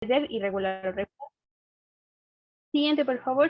y regular. Siguiente, por favor.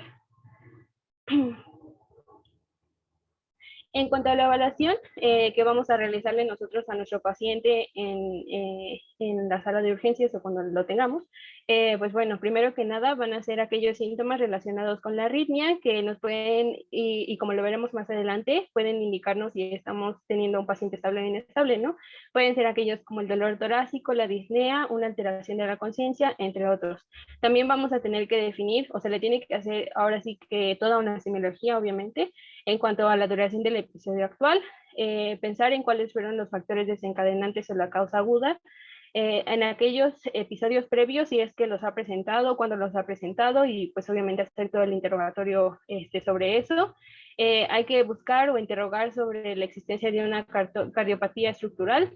En cuanto a la evaluación que vamos a realizarle nosotros a nuestro paciente en la sala de urgencias o cuando lo tengamos, pues bueno, primero que nada van a ser aquellos síntomas relacionados con la arritmia que nos pueden, y como lo veremos más adelante, pueden indicarnos si estamos teniendo un paciente estable o inestable, ¿no? Pueden ser aquellos como el dolor torácico, la disnea, una alteración de la conciencia, entre otros. También vamos a tener que definir, o se le tiene que hacer ahora sí que toda una semiología, obviamente, en cuanto a la duración del episodio actual, pensar en cuáles fueron los factores desencadenantes o la causa aguda, en aquellos episodios previos, si es que los ha presentado, cuándo los ha presentado, y pues obviamente hacer todo el interrogatorio sobre eso. Hay que buscar o interrogar sobre la existencia de una cardiopatía estructural.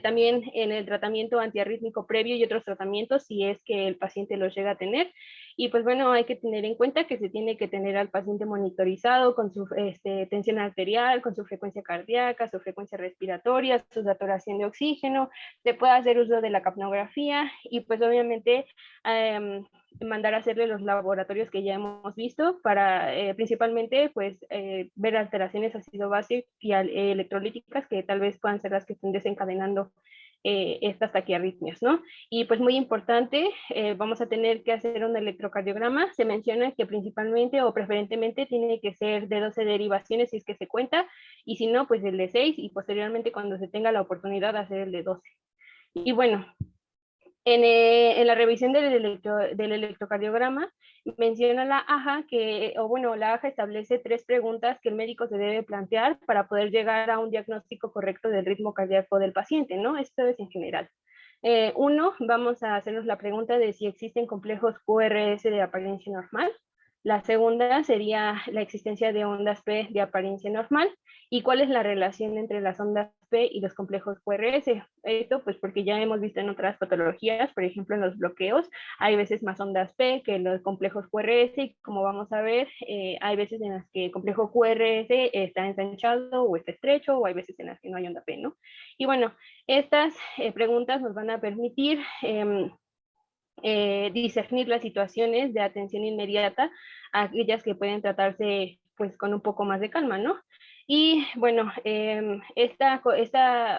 También en el tratamiento antiarrítmico previo y otros tratamientos si es que el paciente los llega a tener. Y pues bueno, hay que tener en cuenta que se tiene que tener al paciente monitorizado con su tensión arterial, con su frecuencia cardíaca, su frecuencia respiratoria, su saturación de oxígeno, se puede hacer uso de la capnografía y pues obviamente mandar a hacerle los laboratorios que ya hemos visto para principalmente pues ver alteraciones ácido-base y electrolíticas que tal vez puedan ser las que estén desencadenando estas taquiarritmias, ¿no? Y pues muy importante, vamos a tener que hacer un electrocardiograma. Se menciona que principalmente o preferentemente tiene que ser de 12 derivaciones si es que se cuenta, y si no, pues el de 6 y posteriormente cuando se tenga la oportunidad hacer el de 12. Y bueno, en la revisión del electrocardiograma menciona la AJA que, o bueno, la AJA establece 3 preguntas que el médico se debe plantear para poder llegar a un diagnóstico correcto del ritmo cardíaco del paciente, ¿no? Esto es en general. Uno, vamos a hacernos la pregunta de si existen complejos QRS de apariencia normal. La segunda sería la existencia de ondas P de apariencia normal y cuál es la relación entre las ondas P y los complejos QRS. Esto pues porque ya hemos visto en otras patologías, por ejemplo en los bloqueos, hay veces más ondas P que los complejos QRS y como vamos a ver, hay veces en las que el complejo QRS está ensanchado o está estrecho o hay veces en las que no hay onda P, ¿no? Y bueno, estas preguntas nos van a permitir discernir las situaciones de atención inmediata, aquellas que pueden tratarse pues con un poco más de calma, ¿no? Y bueno,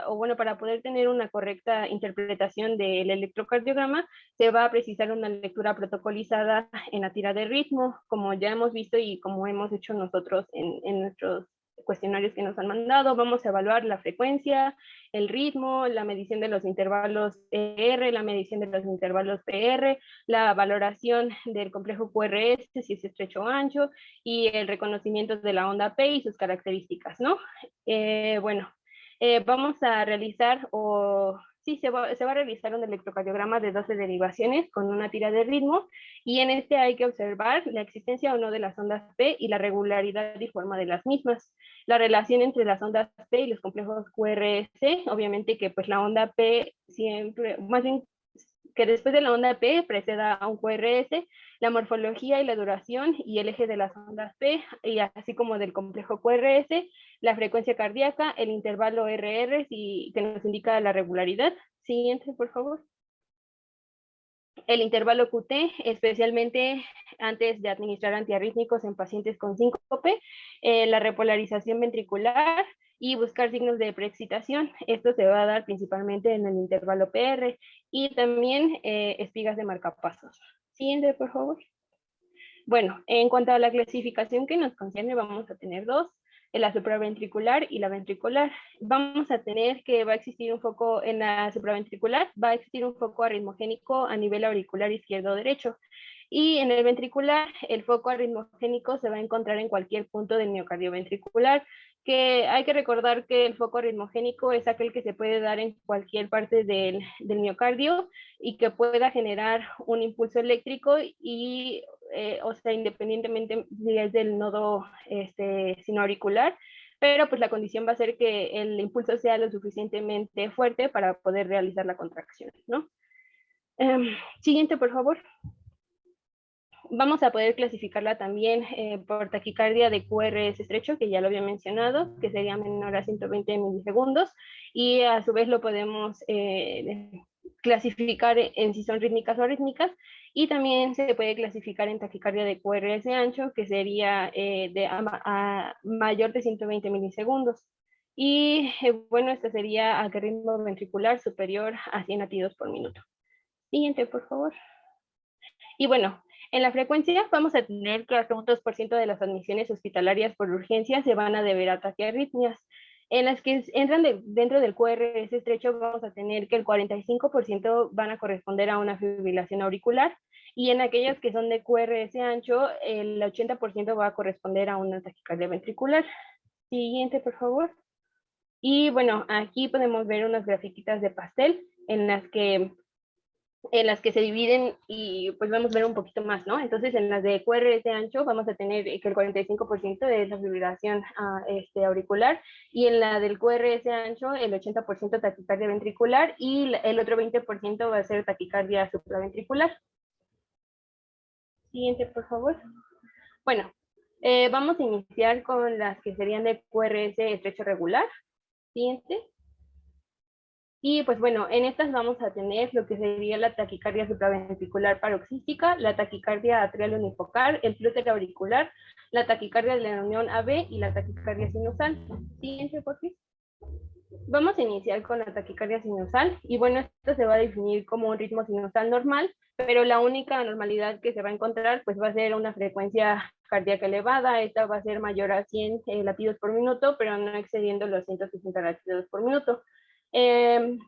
o bueno, para poder tener una correcta interpretación del electrocardiograma, se va a precisar una lectura protocolizada en la tira de ritmo, como ya hemos visto y como hemos hecho nosotros en nuestros cuestionarios que nos han mandado. Vamos a evaluar la frecuencia, el ritmo, la medición de los intervalos ER, la medición de los intervalos PR, la valoración del complejo QRS, si es estrecho o ancho, y el reconocimiento de la onda P y sus características, ¿no? Bueno, vamos a realizar, sí, se va a realizar un electrocardiograma de 12 derivaciones con una tira de ritmo, y en este hay que observar la existencia o no de las ondas P y la regularidad y forma de las mismas. La relación entre las ondas P y los complejos QRS, obviamente que pues la onda P siempre, más bien que después de la onda P preceda a un QRS, la morfología y la duración y el eje de las ondas P, y así como del complejo QRS, la frecuencia cardíaca, el intervalo RR y que nos indica la regularidad. Siguiente, por favor. El intervalo QT, especialmente antes de administrar antiarrítmicos en pacientes con síncope, la repolarización ventricular y buscar signos de preexcitación. Esto se va a dar principalmente en el intervalo PR y también espigas de marcapasos. Siguiente, por favor. Bueno, en cuanto a la clasificación que nos concierne, vamos a tener dos, la supraventricular y la ventricular. Vamos a tener que va a existir un foco en la supraventricular, va a existir un foco arritmogénico a nivel auricular izquierdo-derecho. Y en el ventricular, el foco arritmogénico se va a encontrar en cualquier punto del miocardio ventricular, que hay que recordar que el foco arritmogénico es aquel que se puede dar en cualquier parte del miocardio y que pueda generar un impulso eléctrico y o sea, independientemente si es del nodo sinoauricular, pero pues la condición va a ser que el impulso sea lo suficientemente fuerte para poder realizar la contracción, ¿no? Siguiente, por favor. Vamos a poder clasificarla también por taquicardia de QRS estrecho, que ya lo había mencionado, que sería menor a 120 milisegundos, y a su vez lo podemos clasificar en si son rítmicas o arrítmicas, y también se puede clasificar en taquicardia de QRS ancho, que sería a mayor de 120 milisegundos. Y bueno, esta sería al ritmo ventricular superior a 100 latidos por minuto. Siguiente, por favor. Y bueno, en la frecuencia vamos a tener que hasta un 2% de las admisiones hospitalarias por urgencia se van a deber a taquiarritmias. En las que entran dentro del QRS estrecho vamos a tener que el 45% van a corresponder a una fibrilación auricular, y en aquellas que son de QRS ancho, el 80% va a corresponder a una taquicardia ventricular. Siguiente, por favor. Y bueno, aquí podemos ver unas grafiquitas de pastel en las que se dividen, y pues vamos a ver un poquito más, ¿no? Entonces, en las de QRS ancho vamos a tener que el 45% es la fibrilación auricular, y en la del QRS ancho el 80% taquicardia ventricular, y el otro 20% va a ser taquicardia supraventricular. Siguiente, por favor. Bueno, vamos a iniciar con las que serían de QRS estrecho regular. Siguiente. Y pues bueno, en estas vamos a tener lo que sería la taquicardia supraventricular paroxística, la taquicardia atrial unifocal, el flúter auricular, la taquicardia de la unión AB y la taquicardia sinusal. Siguiente, por favor. Vamos a iniciar con la taquicardia sinusal, y bueno, esto se va a definir como un ritmo sinusal normal, pero la única anormalidad que se va a encontrar pues va a ser una frecuencia cardíaca elevada. Esta va a ser mayor a 100 latidos por minuto, pero no excediendo los 160 latidos por minuto. En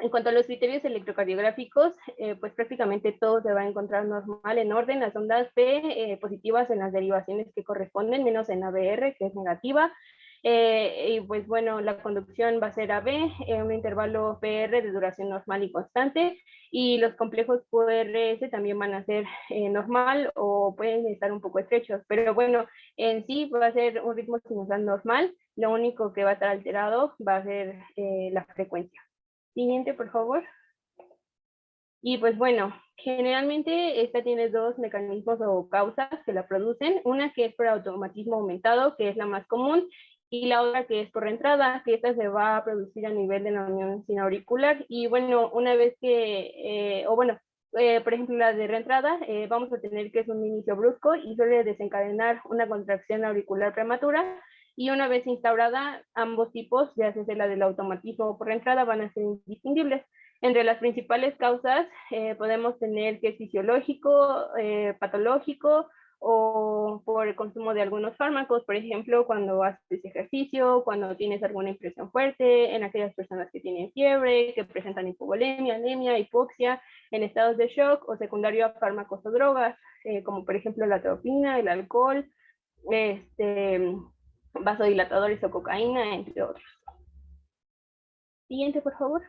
cuanto a los criterios electrocardiográficos, pues prácticamente todo se va a encontrar normal en orden. Las ondas P positivas en las derivaciones que corresponden, menos en ABR, que es negativa. Y pues bueno, la conducción va a ser AB, un intervalo PR de duración normal y constante, y los complejos QRS también van a ser normal o pueden estar un poco estrechos, pero bueno, en sí va a ser un ritmo sinusal normal. Lo único que va a estar alterado va a ser la frecuencia. Siguiente, por favor. Y pues bueno, generalmente esta tiene dos mecanismos o causas que la producen. Una que es por automatismo aumentado, que es la más común, y la otra que es por reentrada, que esta se va a producir a nivel de la unión sinauricular. Y bueno, una vez que, por ejemplo, la de reentrada, vamos a tener que es un inicio brusco y suele desencadenar una contracción auricular prematura. Y una vez instaurada, ambos tipos, ya sea la del automatismo o por reentrada, van a ser indistinguibles. Entre las principales causas podemos tener que es fisiológico, patológico, o por el consumo de algunos fármacos, por ejemplo, cuando haces ejercicio, cuando tienes alguna impresión fuerte, en aquellas personas que tienen fiebre, que presentan hipovolemia, anemia, hipoxia, en estados de shock o secundario a fármacos o drogas, como por ejemplo la atropina, el alcohol, vasodilatadores o cocaína, entre otros. Siguiente, por favor.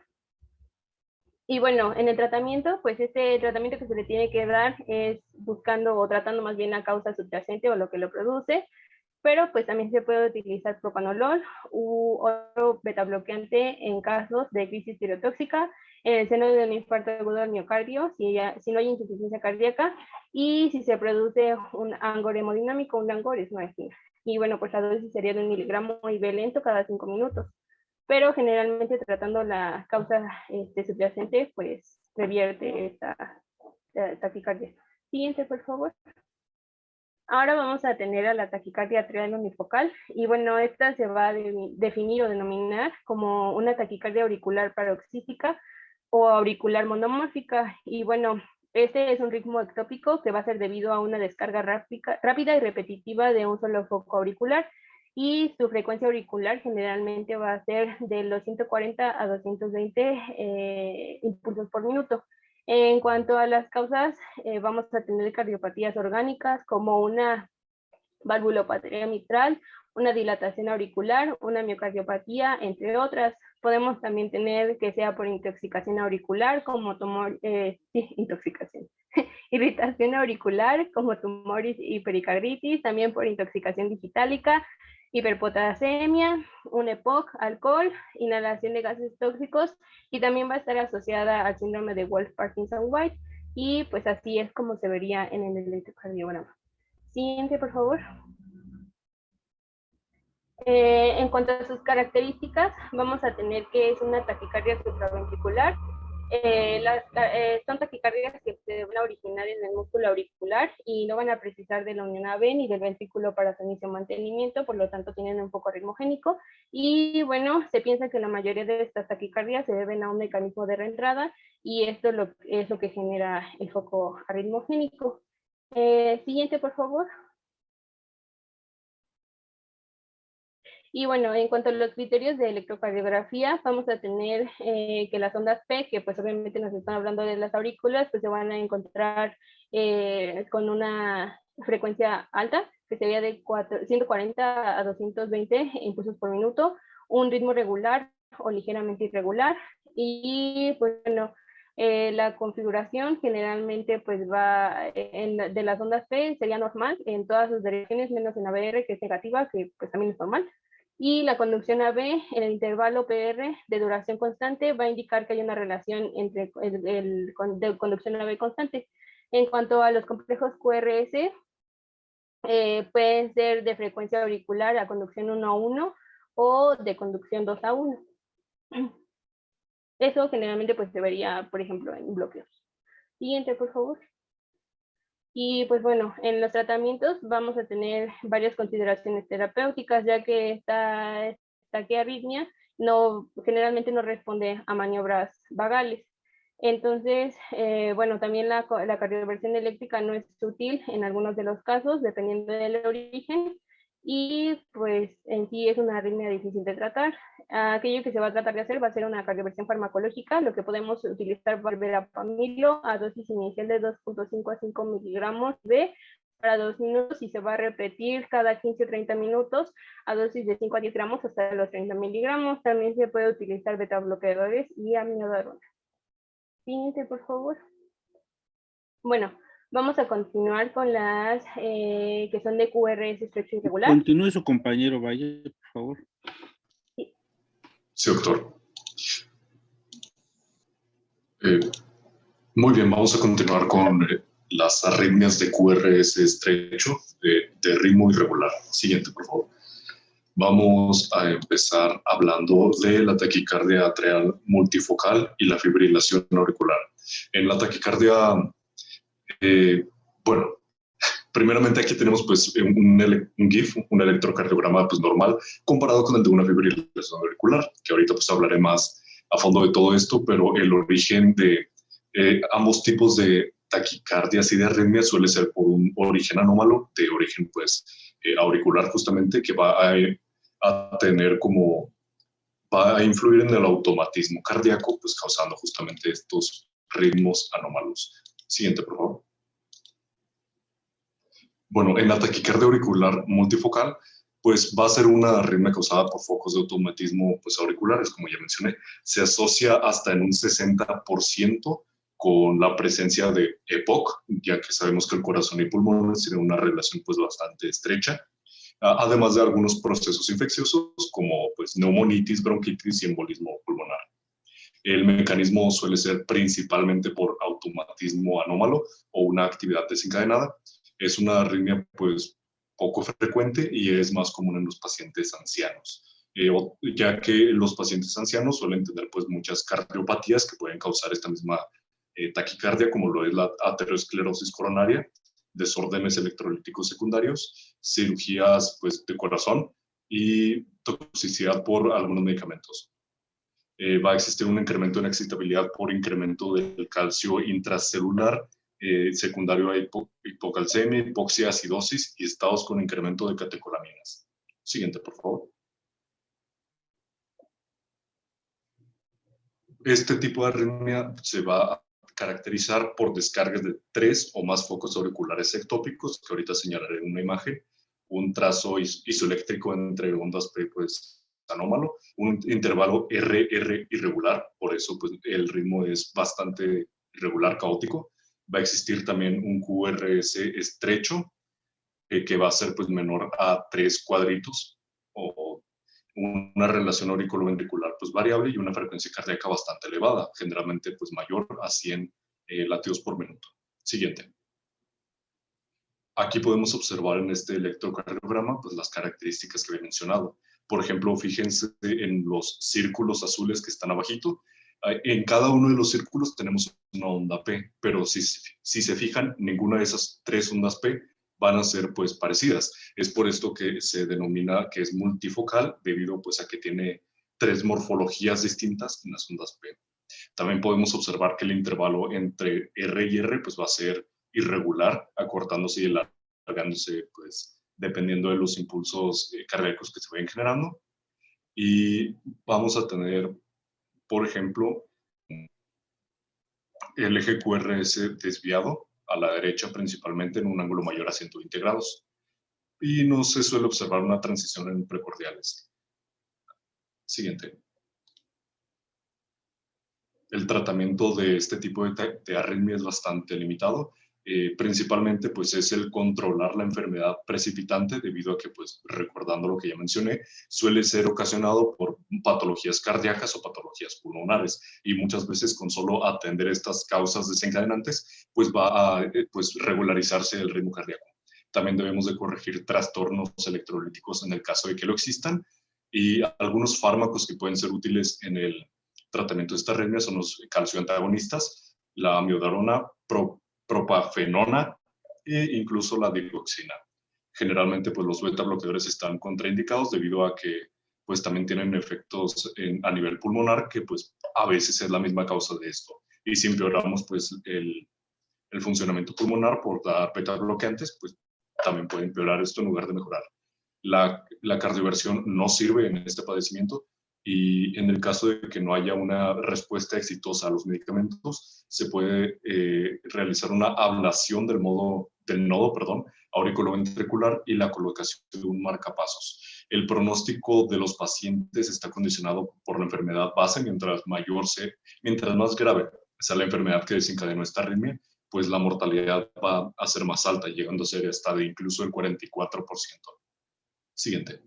Y bueno, en el tratamiento, pues este tratamiento que se le tiene que dar es buscando o tratando más bien la causa subyacente o lo que lo produce, pero pues también se puede utilizar propanolol u otro betabloqueante en casos de crisis tirotóxica, en el seno de un infarto agudo al miocardio, si no hay insuficiencia cardíaca, y si se produce un angor hemodinámico, un angor es una angina. Y bueno, pues la dosis sería de 1 miligramo IV lento cada 5 minutos, pero generalmente tratando la causa subyacente, pues revierte esta taquicardia. Siguiente, por favor. Ahora vamos a tener a la taquicardia atrial unifocal, y bueno, esta se va a definir o denominar como una taquicardia auricular paroxística o auricular monomórfica, y bueno, este es un ritmo ectópico que va a ser debido a una descarga rápida y repetitiva de un solo foco auricular, y su frecuencia auricular generalmente va a ser de los 140 a 220 impulsos por minuto. En cuanto a las causas, vamos a tener cardiopatías orgánicas como una valvulopatía mitral, una dilatación auricular, una miocardiopatía, entre otras. Podemos también tener que sea por intoxicación auricular, como intoxicación, irritación auricular, como tumores y pericarditis, también por intoxicación digitálica, hiperpotasemia, un EPOC, alcohol, inhalación de gases tóxicos, y también va a estar asociada al síndrome de Wolff-Parkinson-White, y pues así es como se vería en el electrocardiograma. Siguiente, por favor. En cuanto a sus características, vamos a tener que es una taquicardia supraventricular, Son taquicardias que se van a originar en el músculo auricular y no van a precisar de la unión AV ni del ventrículo para su inicio mantenimiento, por lo tanto tienen un poco ritmogénico. Y bueno, se piensa que la mayoría de estas taquicardias se deben a un mecanismo de reentrada y esto es lo que genera el foco arritmogénico. Siguiente, por favor. Y bueno, en cuanto a los criterios de electrocardiografía, vamos a tener que las ondas P, que pues obviamente nos están hablando de las aurículas, pues se van a encontrar con una frecuencia alta, que sería de 140 a 220 impulsos por minuto, un ritmo regular o ligeramente irregular, y pues bueno, la configuración generalmente pues va de las ondas P sería normal en todas sus direcciones, menos en ABR, que es negativa, que pues también es normal. Y la conducción AB en el intervalo PR de duración constante va a indicar que hay una relación entre de conducción AB constante. En cuanto a los complejos QRS, pueden ser de frecuencia auricular a conducción 1 a 1 o de conducción 2 a 1. Eso generalmente pues se vería, por ejemplo, en bloqueos. Siguiente, por favor. Y pues bueno, en los tratamientos vamos a tener varias consideraciones terapéuticas, ya que esta taquiarritmia generalmente no responde a maniobras vagales. Entonces, bueno, también la cardioversión eléctrica no es útil en algunos de los casos, dependiendo del origen, y pues en sí es una arritmia difícil de tratar. Aquello que se va a tratar de hacer va a ser una cardioversión farmacológica, lo que podemos utilizar verapamilo a dosis inicial de 2.5 a 5 miligramos de para 2 minutos y se va a repetir cada 15 o 30 minutos a dosis de 5 a 10 gramos hasta los 30 miligramos. También se puede utilizar beta bloqueadores y amiodarona. Siguiente, por favor. Bueno, vamos a continuar con las que son de QRS estrecho irregular. Continúe su compañero, vaya, por favor. Sí, doctor. Muy bien, vamos a continuar con las arritmias de QRS estrecho de ritmo irregular. Siguiente, por favor. Vamos a empezar hablando de la taquicardia atrial multifocal y la fibrilación auricular. En la taquicardia, bueno, primeramente aquí tenemos pues un GIF, un electrocardiograma pues normal, comparado con el de una fibrilación auricular, que ahorita pues hablaré más a fondo de todo esto, pero el origen de ambos tipos de taquicardias y de arritmias suele ser por un origen anómalo, de origen pues auricular justamente, que va a tener como, va a influir en el automatismo cardíaco, pues causando justamente estos ritmos anómalos. Siguiente, por favor. Bueno, en la taquicardia auricular multifocal, pues va a ser una arritmia causada por focos de automatismo pues, auriculares, como ya mencioné. Se asocia hasta en un 60% con la presencia de EPOC, ya que sabemos que el corazón y pulmones tienen una relación pues, bastante estrecha, además de algunos procesos infecciosos como pues, neumonitis, bronquitis y embolismo pulmonar. El mecanismo suele ser principalmente por automatismo anómalo o una actividad desencadenada. Es una arritmia pues poco frecuente y es más común en los pacientes ancianos, ya que los pacientes ancianos suelen tener pues muchas cardiopatías que pueden causar esta misma taquicardia, como lo es la aterosclerosis coronaria, desórdenes electrolíticos secundarios, cirugías pues de corazón y toxicidad por algunos medicamentos. Va a existir un incremento en excitabilidad por incremento del calcio intracelular, secundario a hipocalcemia, hipoxia, acidosis y estados con incremento de catecolaminas. Siguiente, por favor. Este tipo de arritmia se va a caracterizar por descargas de 3 o más focos auriculares ectópicos, que ahorita señalaré en una imagen, un trazo isoeléctrico entre ondas P, pues, anómalo, un intervalo RR irregular, por eso pues, el ritmo es bastante irregular, caótico. Va a existir también un QRS estrecho, que va a ser pues, menor a 3 cuadritos, o una relación auriculoventricular pues, variable y una frecuencia cardíaca bastante elevada, generalmente pues, mayor a 100 latidos por minuto. Siguiente. Aquí podemos observar en este electrocardiograma pues, las características que había mencionado. Por ejemplo, fíjense en los círculos azules que están abajito. En cada uno de los círculos tenemos una onda P, pero si se fijan, ninguna de esas tres ondas P van a ser pues parecidas. Es por esto que se denomina que es multifocal, debido pues a que tiene tres morfologías distintas en las ondas P. También podemos observar que el intervalo entre R y R pues va a ser irregular, acortándose y alargándose pues dependiendo de los impulsos cardíacos que se vayan generando. Y vamos a tener, por ejemplo, el eje QRS desviado a la derecha principalmente en un ángulo mayor a 120 grados. Y no se suele observar una transición en precordiales. Siguiente. El tratamiento de este tipo de arritmia es bastante limitado. Principalmente pues es el controlar la enfermedad precipitante, debido a que, pues recordando lo que ya mencioné, suele ser ocasionado por patologías cardíacas o patologías pulmonares, y muchas veces con solo atender estas causas desencadenantes pues va a pues regularizarse el ritmo cardíaco. También debemos de corregir trastornos electrolíticos en el caso de que lo existan, y algunos fármacos que pueden ser útiles en el tratamiento de esta arritmia son los calcioantagonistas, la amiodarona, propafenona e incluso la digoxina. Generalmente pues los beta bloqueadores están contraindicados debido a que pues también tienen efectos a nivel pulmonar, que pues a veces es la misma causa de esto. Y si empeoramos pues el funcionamiento pulmonar por dar beta bloqueantes, pues también puede empeorar esto en lugar de mejorar. La cardioversión no sirve en este padecimiento, y en el caso de que no haya una respuesta exitosa a los medicamentos, se puede realizar una ablación del nodo auriculoventricular y la colocación de un marcapasos. El pronóstico de los pacientes está condicionado por la enfermedad base. Mientras más grave sea la enfermedad que desencadenó esta arritmia, pues la mortalidad va a ser más alta, llegando a ser hasta de incluso el 44%. Siguiente.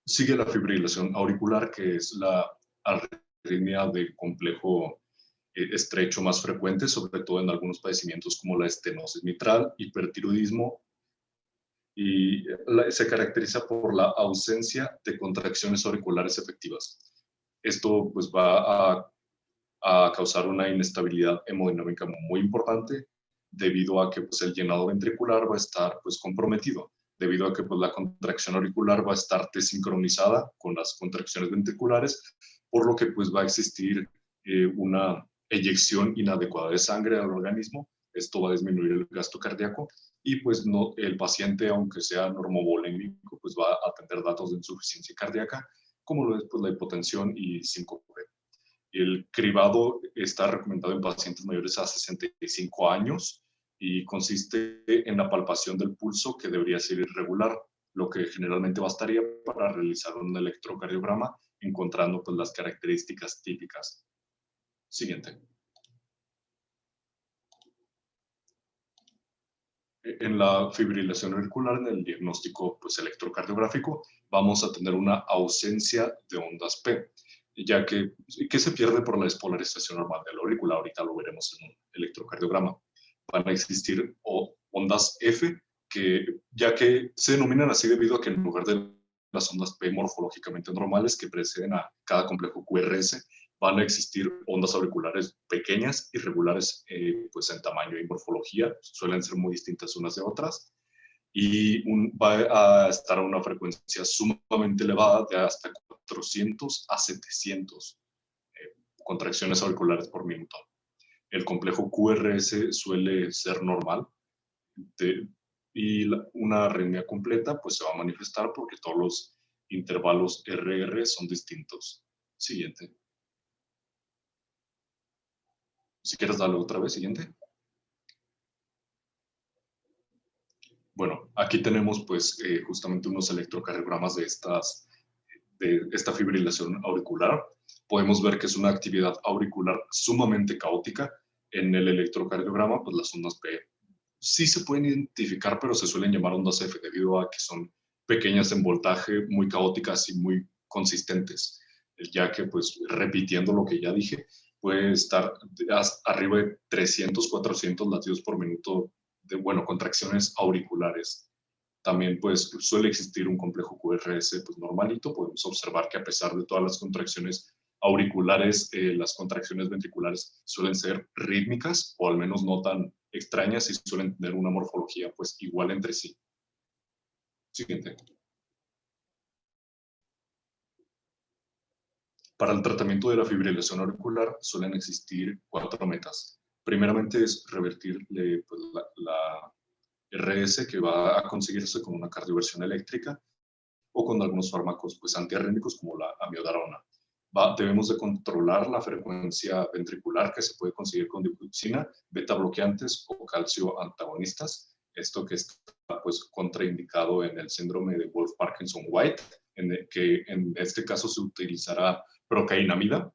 Sigue la fibrilación auricular, que es la arritmia de complejo estrecho más frecuente, sobre todo en algunos padecimientos como la estenosis mitral, hipertiroidismo, y se caracteriza por la ausencia de contracciones auriculares efectivas. Esto pues va a causar una inestabilidad hemodinámica muy importante, debido a que pues, el llenado ventricular va a estar pues, comprometido, debido a que pues, la contracción auricular va a estar desincronizada con las contracciones ventriculares, por lo que pues, va a existir una eyección inadecuada de sangre al organismo. Esto va a disminuir el gasto cardíaco, y pues no, el paciente, aunque sea normovolémico, pues va a tener datos de insuficiencia cardíaca, como lo es pues, la hipotensión y síncope. El cribado está recomendado en pacientes mayores a 65 años y consiste en la palpación del pulso, que debería ser irregular, lo que generalmente bastaría para realizar un electrocardiograma, encontrando pues, las características típicas. Siguiente. En la fibrilación auricular, en el diagnóstico pues, electrocardiográfico, vamos a tener una ausencia de ondas P, ya que se pierde por la despolarización normal del auricular. Ahorita lo veremos en un electrocardiograma. Van a existir ondas F, ya que se denominan así debido a que en lugar de las ondas P morfológicamente normales que preceden a cada complejo QRS, van a existir ondas auriculares pequeñas, irregulares pues en tamaño y morfología, suelen ser muy distintas unas de otras, y va a estar a una frecuencia sumamente elevada de hasta 400 a 700 contracciones auriculares por minuto. El complejo QRS suele ser normal, y una arritmia completa pues se va a manifestar porque todos los intervalos RR son distintos. Siguiente. Si quieres darle otra vez, siguiente. Bueno, aquí tenemos pues justamente unos electrocardiogramas de esta fibrilación auricular. Podemos ver que es una actividad auricular sumamente caótica. En el electrocardiograma, pues las ondas P sí se pueden identificar, pero se suelen llamar ondas F debido a que son pequeñas en voltaje, muy caóticas y muy consistentes, ya que pues repitiendo lo que ya dije, puede estar arriba de 300, 400 latidos por minuto de, contracciones auriculares. También pues suele existir un complejo QRS pues normalito. Podemos observar que a pesar de todas las contracciones auriculares, las contracciones ventriculares suelen ser rítmicas o al menos no tan extrañas y suelen tener una morfología pues igual entre sí. Siguiente. Para el tratamiento de la fibrilación auricular suelen existir 4 metas. Primeramente es revertirle pues, la RS que va a conseguirse con una cardioversión eléctrica o con algunos fármacos pues, antiarrítmicos como la amiodarona. Debemos de controlar la frecuencia ventricular que se puede conseguir con digoxina, beta bloqueantes o calcio antagonistas. Esto que está pues, contraindicado en el síndrome de Wolff-Parkinson-White, que en este caso se utilizará procainamida.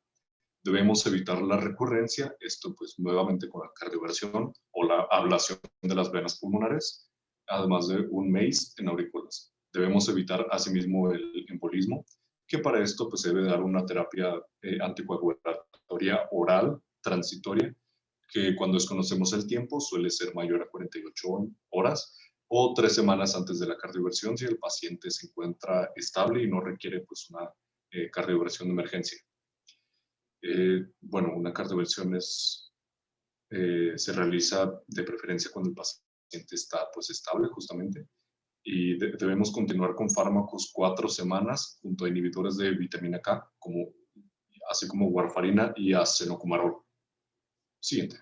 Debemos evitar la recurrencia, esto pues nuevamente con la cardioversión o la ablación de las venas pulmonares, además de un MACE en aurículas. Debemos evitar asimismo el embolismo, que para esto pues se debe dar una terapia anticoagulatoria oral transitoria, que cuando desconocemos el tiempo suele ser mayor a 48 horas o 3 semanas antes de la cardioversión si el paciente se encuentra estable y no requiere pues una cardioversión de emergencia. Bueno, una cardioversión se realiza de preferencia cuando el paciente está pues estable justamente y debemos continuar con fármacos 4 semanas junto a inhibidores de vitamina K, así como warfarina y acenocumarol. Siguiente.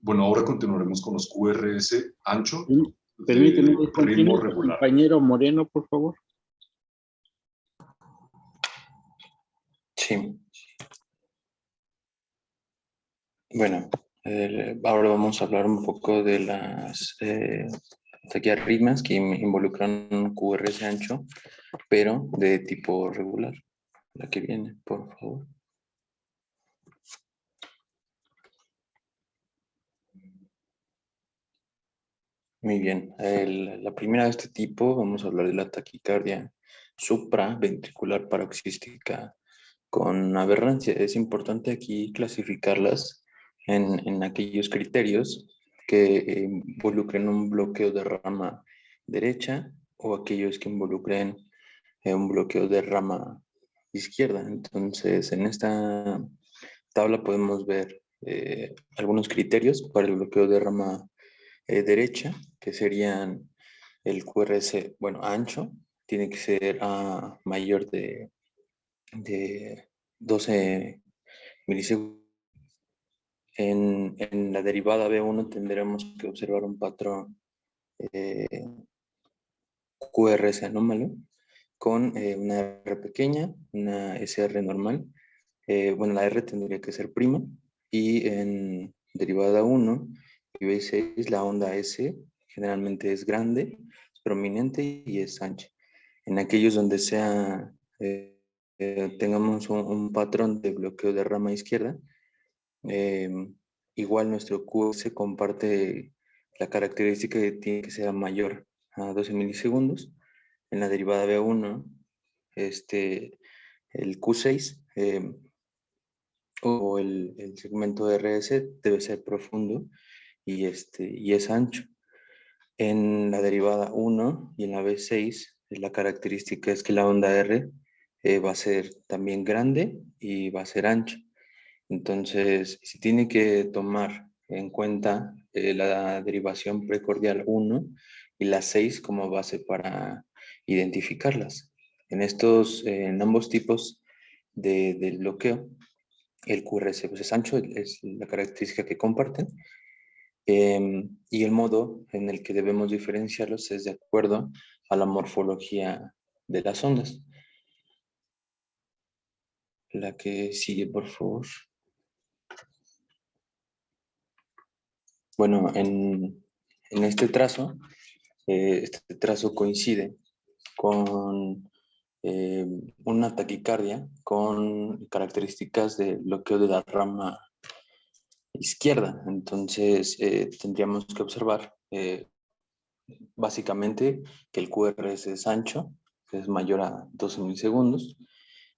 Bueno, ahora continuaremos con los QRS ancho. Permíteme, ritmo regular. compañero Moreno, por favor. Sí. Bueno, ahora vamos a hablar un poco de las taquiarritmias que involucran un QRS ancho, pero de tipo regular. La que viene, por favor. Muy bien. La primera de este tipo, vamos a hablar de la taquicardia supraventricular paroxística con aberrancia. Es importante aquí clasificarlas en aquellos criterios que involucren un bloqueo de rama derecha o aquellos que involucren un bloqueo de rama izquierda. Entonces, en esta tabla podemos ver algunos criterios para el bloqueo de rama derecha, que serían el QRS, bueno, ancho, tiene que ser mayor de 12 milisegundos. En la derivada B1 tendremos que observar un patrón QRS anómalo con una R pequeña, una SR normal. Bueno, la R tendría que ser prima y en derivada 1 y B6 la onda S generalmente es grande, es prominente y es ancha. En aquellos donde tengamos un patrón de bloqueo de rama izquierda, igual nuestro QS comparte la característica de que tiene que ser mayor a 12 milisegundos. En la derivada B1, el Q6 o el segmento RS debe ser profundo y es ancho. En la derivada 1 y en la B6, la característica es que la onda R va a ser también grande y va a ser ancha. Entonces, si tiene que tomar en cuenta la derivación precordial 1 y la 6 como base para identificarlas. En ambos tipos de bloqueo, el QRS pues es ancho, es la característica que comparten, y el modo en el que debemos diferenciarlos es de acuerdo a la morfología de las ondas. La que sigue, por favor. Bueno, en este trazo coincide con una taquicardia con características de bloqueo de la rama izquierda. Entonces, tendríamos que observar básicamente que el QRS es ancho, que es mayor a 12 milisegundos.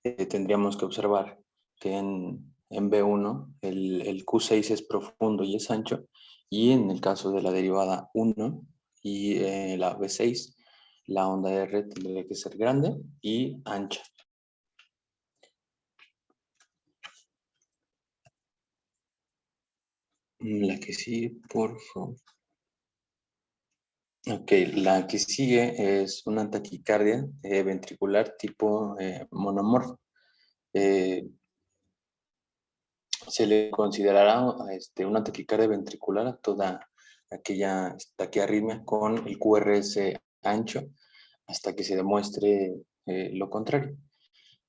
Tendríamos que observar que en B1 el Q6 es profundo y es ancho, Y en el caso de la derivada 1 y la B6, la onda R tendría que ser grande y ancha. La que sigue, por favor. Ok, la que sigue es una taquicardia ventricular tipo monomorfo. Se le considerará una taquicardia ventricular a toda aquella taquiarritmia con el QRS ancho hasta que se demuestre lo contrario.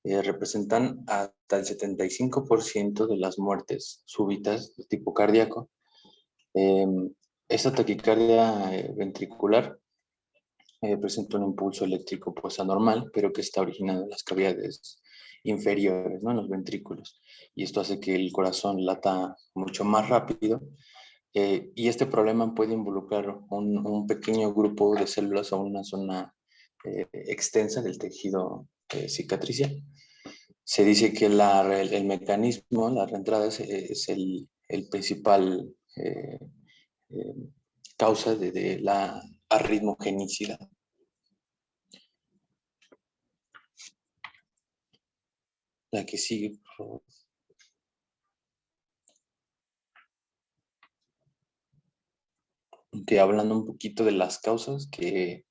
Representan hasta el 75% de las muertes súbitas de tipo cardíaco. Esta taquicardia ventricular presenta un impulso eléctrico pues anormal, pero que está originado en las cavidades inferiores, ¿no? En los ventrículos. Y esto hace que el corazón lata mucho más rápido. Y este problema puede involucrar un pequeño grupo de células o una zona extensa del tejido cicatricial. Se dice que el mecanismo, la reentrada es el principal causa de la arritmogenicidad. La que sigue, por favor. Que hablando un poquito de las causas que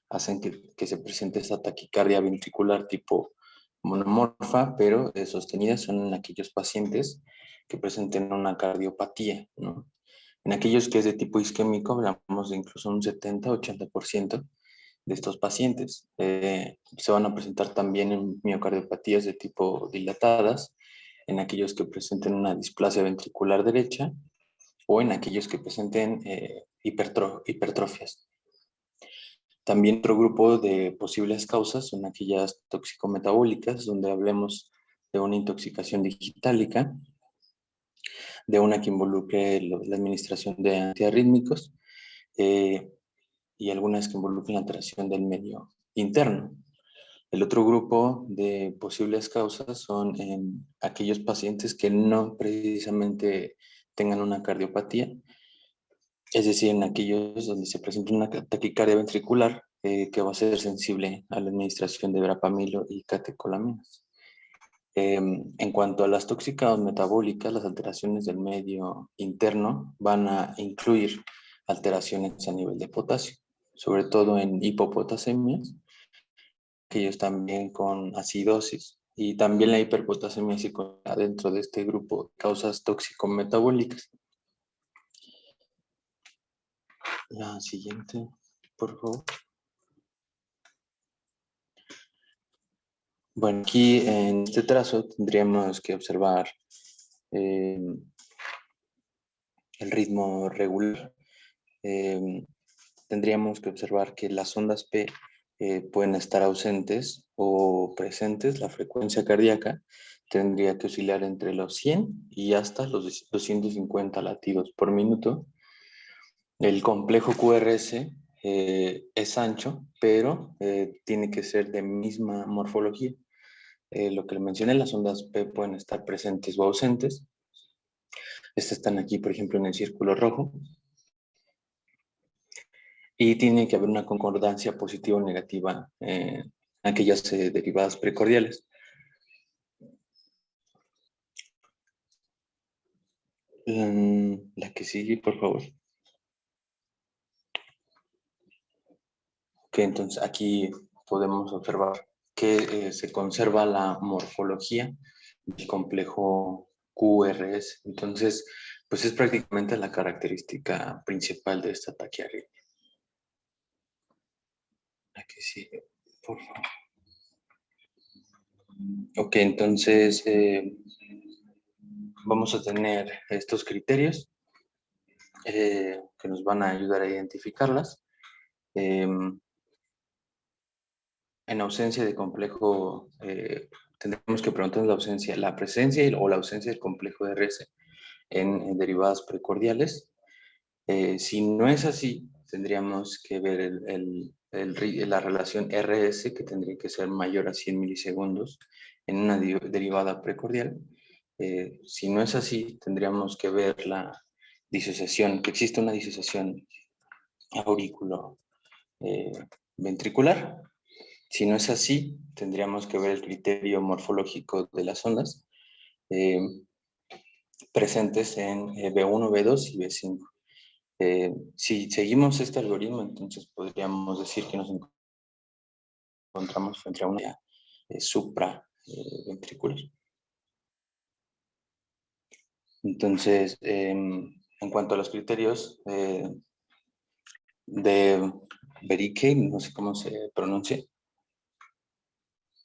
hacen que se presente esta taquicardia ventricular tipo monomorfa, pero sostenida, son en aquellos pacientes que presenten una cardiopatía, ¿no? En aquellos que es de tipo isquémico, hablamos de incluso un 70-80% de estos pacientes. Se van a presentar también en miocardiopatías de tipo dilatadas, en aquellos que presenten una displasia ventricular derecha o en aquellos que presenten hipertrofias. También otro grupo de posibles causas son aquellas toxicometabólicas, donde hablemos de una intoxicación digitálica, de una que involucre la administración de antiarrítmicos y algunas que involucren la alteración del medio interno. El otro grupo de posibles causas son en aquellos pacientes que no precisamente tengan una cardiopatía, es decir, en aquellos donde se presenta una taquicardia ventricular que va a ser sensible a la administración de verapamilo y catecolaminas. En cuanto a las tóxicas metabólicas, las alteraciones del medio interno van a incluir alteraciones a nivel de potasio, sobre todo en hipopotasemias, aquellos también con acidosis, y también la hiperpotasemia se encuentra dentro de este grupo de causas tóxico-metabólicas. La siguiente, por favor. Bueno, aquí en este trazo tendríamos que observar el ritmo regular. Tendríamos que observar que las ondas P pueden estar ausentes o presentes. La frecuencia cardíaca tendría que oscilar entre los 100 y hasta los 250 latidos por minuto. El complejo QRS es ancho, pero tiene que ser de misma morfología. Lo que le mencioné, las ondas P pueden estar presentes o ausentes. Estas están aquí, por ejemplo, en el círculo rojo. Y tiene que haber una concordancia positiva o negativa en aquellas derivadas precordiales. La que sigue, por favor. Ok, entonces aquí podemos observar que se conserva la morfología del complejo QRS. Entonces, pues es prácticamente la característica principal de esta taquiarritmia. La que sigue, por favor. Ok, entonces vamos a tener estos criterios que nos van a ayudar a identificarlas. En ausencia de complejo, tendremos que preguntarnos la presencia o la ausencia del complejo de RS en derivadas precordiales. Si no es así, tendríamos que ver la relación RS, que tendría que ser mayor a 100 milisegundos en una derivada precordial. Si no es así, tendríamos que ver disociación, que existe una disociación auriculo-ventricular. Si no es así, tendríamos que ver el criterio morfológico de las ondas presentes en B1, B2 y B5. Si seguimos este algoritmo, entonces podríamos decir que nos encontramos frente a una supraventricular. Entonces, en cuanto a los criterios de Vericke, no sé cómo se pronuncia,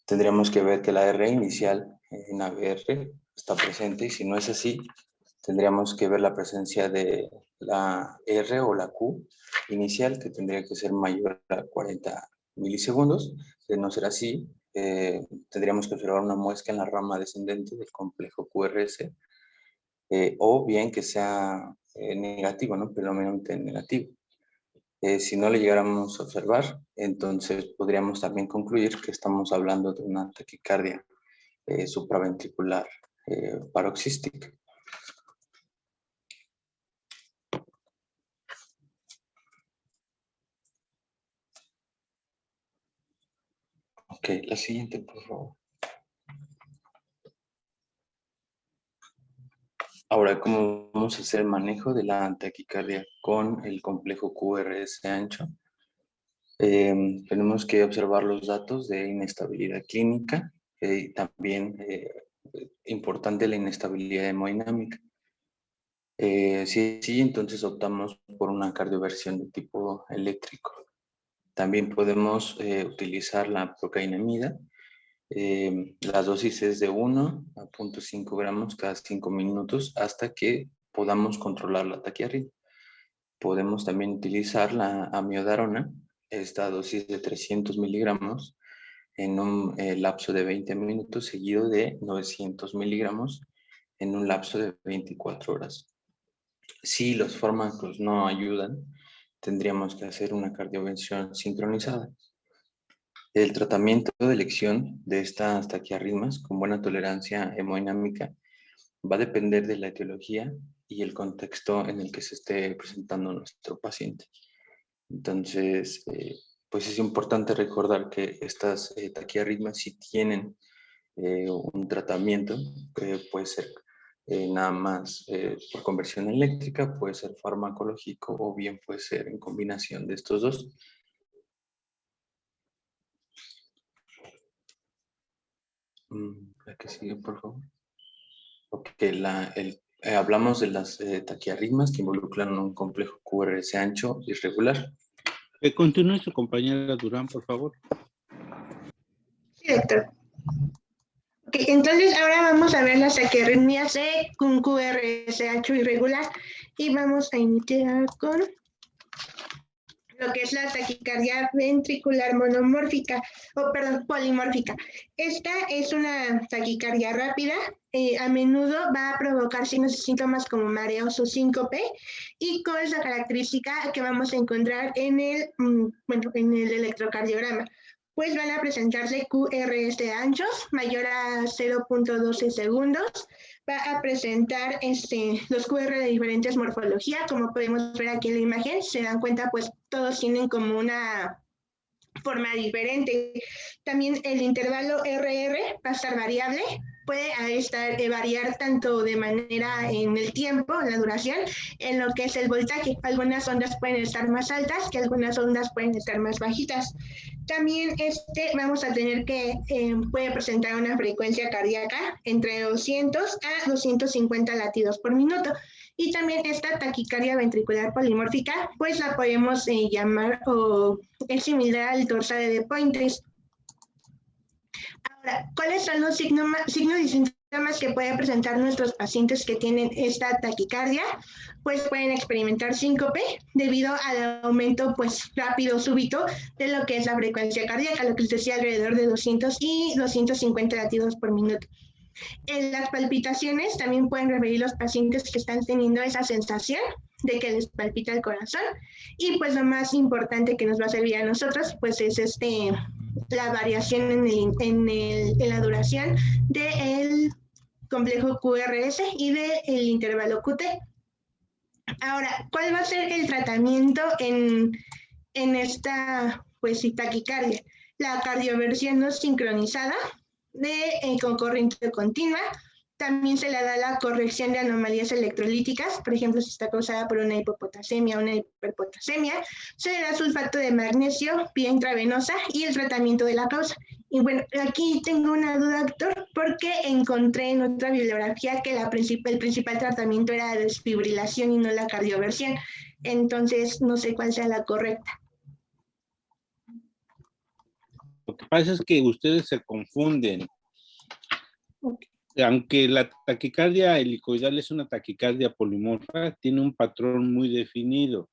tendríamos que ver que la R inicial en ABR está presente, y si no es así, tendríamos que ver la presencia de la R o la Q inicial, que tendría que ser mayor a 40 milisegundos. De no ser así, tendríamos que observar una muesca en la rama descendente del complejo QRS, o bien que sea negativo, ¿no? Predominantemente negativo. Si no le llegáramos a observar, entonces podríamos también concluir que estamos hablando de una taquicardia supraventricular paroxística. Ok, la siguiente, por favor. Ahora, ¿cómo vamos a hacer el manejo de la taquicardia con el complejo QRS ancho? Tenemos que observar los datos de inestabilidad clínica, y también importante la inestabilidad hemodinámica. Sí, entonces optamos por una cardioversión de tipo eléctrico. También podemos utilizar la procainamida. La dosis es de 1 a 0.5 gramos cada 5 minutos hasta que podamos controlar la taquiarritmia. Podemos también utilizar la amiodarona, esta dosis de 300 miligramos en un lapso de 20 minutos, seguido de 900 miligramos en un lapso de 24 horas. Si los fármacos no ayudan, tendríamos que hacer una cardioversión sincronizada. El tratamiento de elección de estas taquiarritmias con buena tolerancia hemodinámica va a depender de la etiología y el contexto en el que se esté presentando nuestro paciente. Entonces, pues es importante recordar que estas taquiarritmias sí tienen un tratamiento que puede ser nada más por conversión eléctrica, puede ser farmacológico o bien puede ser en combinación de estos dos. La que sigue, por favor. Ok, hablamos de las taquiarritmias que involucran un complejo QRS ancho irregular. Continúe su compañera Durán, por favor. Sí, doctor. Ok, entonces ahora vamos a ver las taquiarritmias con QRS ancho irregular y vamos a iniciar con lo que es la taquicardia ventricular monomórfica, polimórfica. Esta es una taquicardia rápida, a menudo va a provocar signos y síntomas como mareos o síncope, y con esa característica que vamos a encontrar en el electrocardiograma. Pues van a presentarse QRS anchos, mayor a 0.12 segundos. Va a presentar los QR de diferentes morfologías, como podemos ver aquí en la imagen. Se dan cuenta, pues todos tienen como una forma diferente. También el intervalo RR va a estar variable. Puede variar tanto de manera en el tiempo, en la duración, en lo que es el voltaje. Algunas ondas pueden estar más altas, que algunas ondas pueden estar más bajitas. También vamos a tener que puede presentar una frecuencia cardíaca entre 200 a 250 latidos por minuto. Y también esta taquicardia ventricular polimórfica, pues la podemos llamar, o es similar al dorsal de Pointez. Ahora, ¿cuáles son los signos y síntomas que pueden presentar nuestros pacientes que tienen esta taquicardia? Pues pueden experimentar síncope debido al aumento rápido, súbito de lo que es la frecuencia cardíaca, lo que les decía, alrededor de 200 y 250 latidos por minuto. En las palpitaciones también pueden referir los pacientes que están teniendo esa sensación de que les palpita el corazón. Y pues lo más importante que nos va a servir a nosotros pues es la variación en la duración del complejo QRS y del intervalo QT. Ahora, ¿cuál va a ser el tratamiento en esta pues, taquicardia? La cardioversión no sincronizada con corriente continua. También se le da la corrección de anomalías electrolíticas, por ejemplo, si está causada por una hipopotasemia o una hiperpotasemia. Se le da sulfato de magnesio vía intravenosa y el tratamiento de la causa. Y bueno, aquí tengo una duda, doctor, porque encontré en otra bibliografía que el principal tratamiento era la desfibrilación y no la cardioversión. Entonces, no sé cuál sea la correcta. Lo que pasa es que ustedes se confunden. Aunque la taquicardia helicoidal es una taquicardia polimorfa, tiene un patrón muy definido,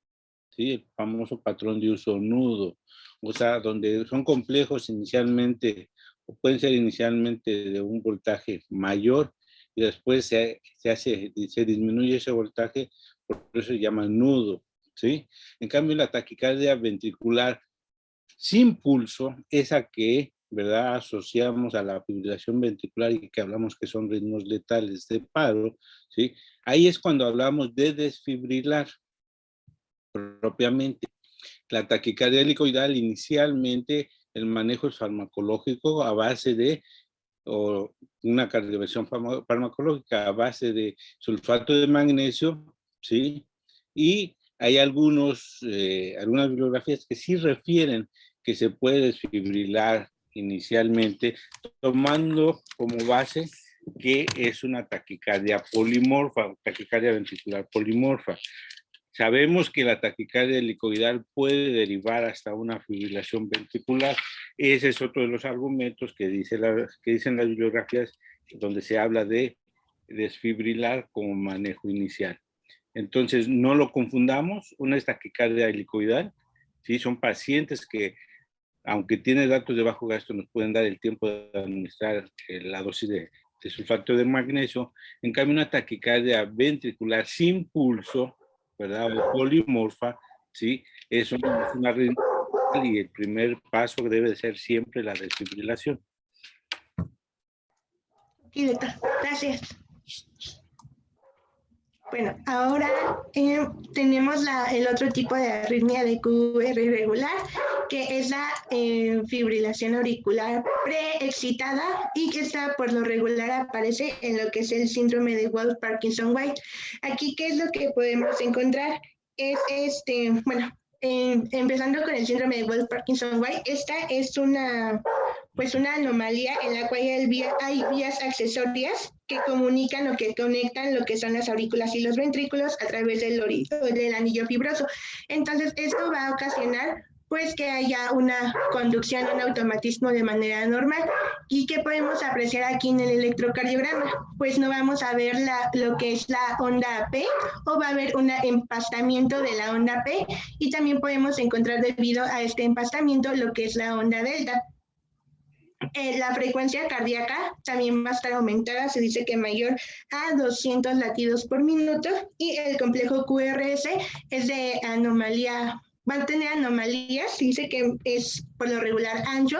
¿sí? El famoso patrón de uso nudo, o sea, donde son complejos inicialmente, o pueden ser inicialmente de un voltaje mayor, y después se disminuye ese voltaje, por eso se llama nudo, ¿sí? En cambio, la taquicardia ventricular sin pulso, esa que, ¿verdad?, asociamos a la fibrilación ventricular y que hablamos que son ritmos letales de paro, ¿sí? Ahí es cuando hablamos de desfibrilar propiamente. La taquicardia helicoidal, inicialmente el manejo es farmacológico a base de, o una cardioversión farmacológica a base de sulfato de magnesio, ¿sí? Y hay algunas bibliografías que sí refieren que se puede desfibrilar inicialmente, tomando como base que es una taquicardia polimorfa, taquicardia ventricular polimorfa. Sabemos que la taquicardia helicoidal puede derivar hasta una fibrilación ventricular. Ese es otro de los argumentos que dicen las bibliografías, donde se habla de desfibrilar como manejo inicial. Entonces, no lo confundamos, una es taquicardia helicoidal, ¿sí? Son pacientes que, aunque tienen datos de bajo gasto, nos pueden dar el tiempo de administrar la dosis de sulfato de magnesio. En cambio, una taquicardia ventricular sin pulso, ¿verdad?, o polimorfa, ¿sí?, es una arritmia, y el primer paso debe de ser siempre la desfibrilación. Sí, doctor. Gracias. Bueno, ahora tenemos el otro tipo de arritmia de QR irregular, que es la fibrilación auricular preexcitada y que esta por lo regular aparece en lo que es el síndrome de Wolff-Parkinson-White. Aquí, ¿qué es lo que podemos encontrar? Es empezando con el síndrome de Wolff-Parkinson-White, esta es una anomalía en la cual hay vías accesorias que comunican o que conectan lo que son las aurículas y los ventrículos a través del anillo fibroso. Entonces, esto va a ocasionar pues que haya una conducción, un automatismo de manera normal. ¿Y qué podemos apreciar aquí en el electrocardiograma? Pues no vamos a ver lo que es la onda P, o va a haber un empastamiento de la onda P, y también podemos encontrar debido a este empastamiento lo que es la onda delta. La frecuencia cardíaca también va a estar aumentada, se dice que mayor a 200 latidos por minuto, y el complejo QRS es de anomalía, va a tener anomalías, se dice que es por lo regular ancho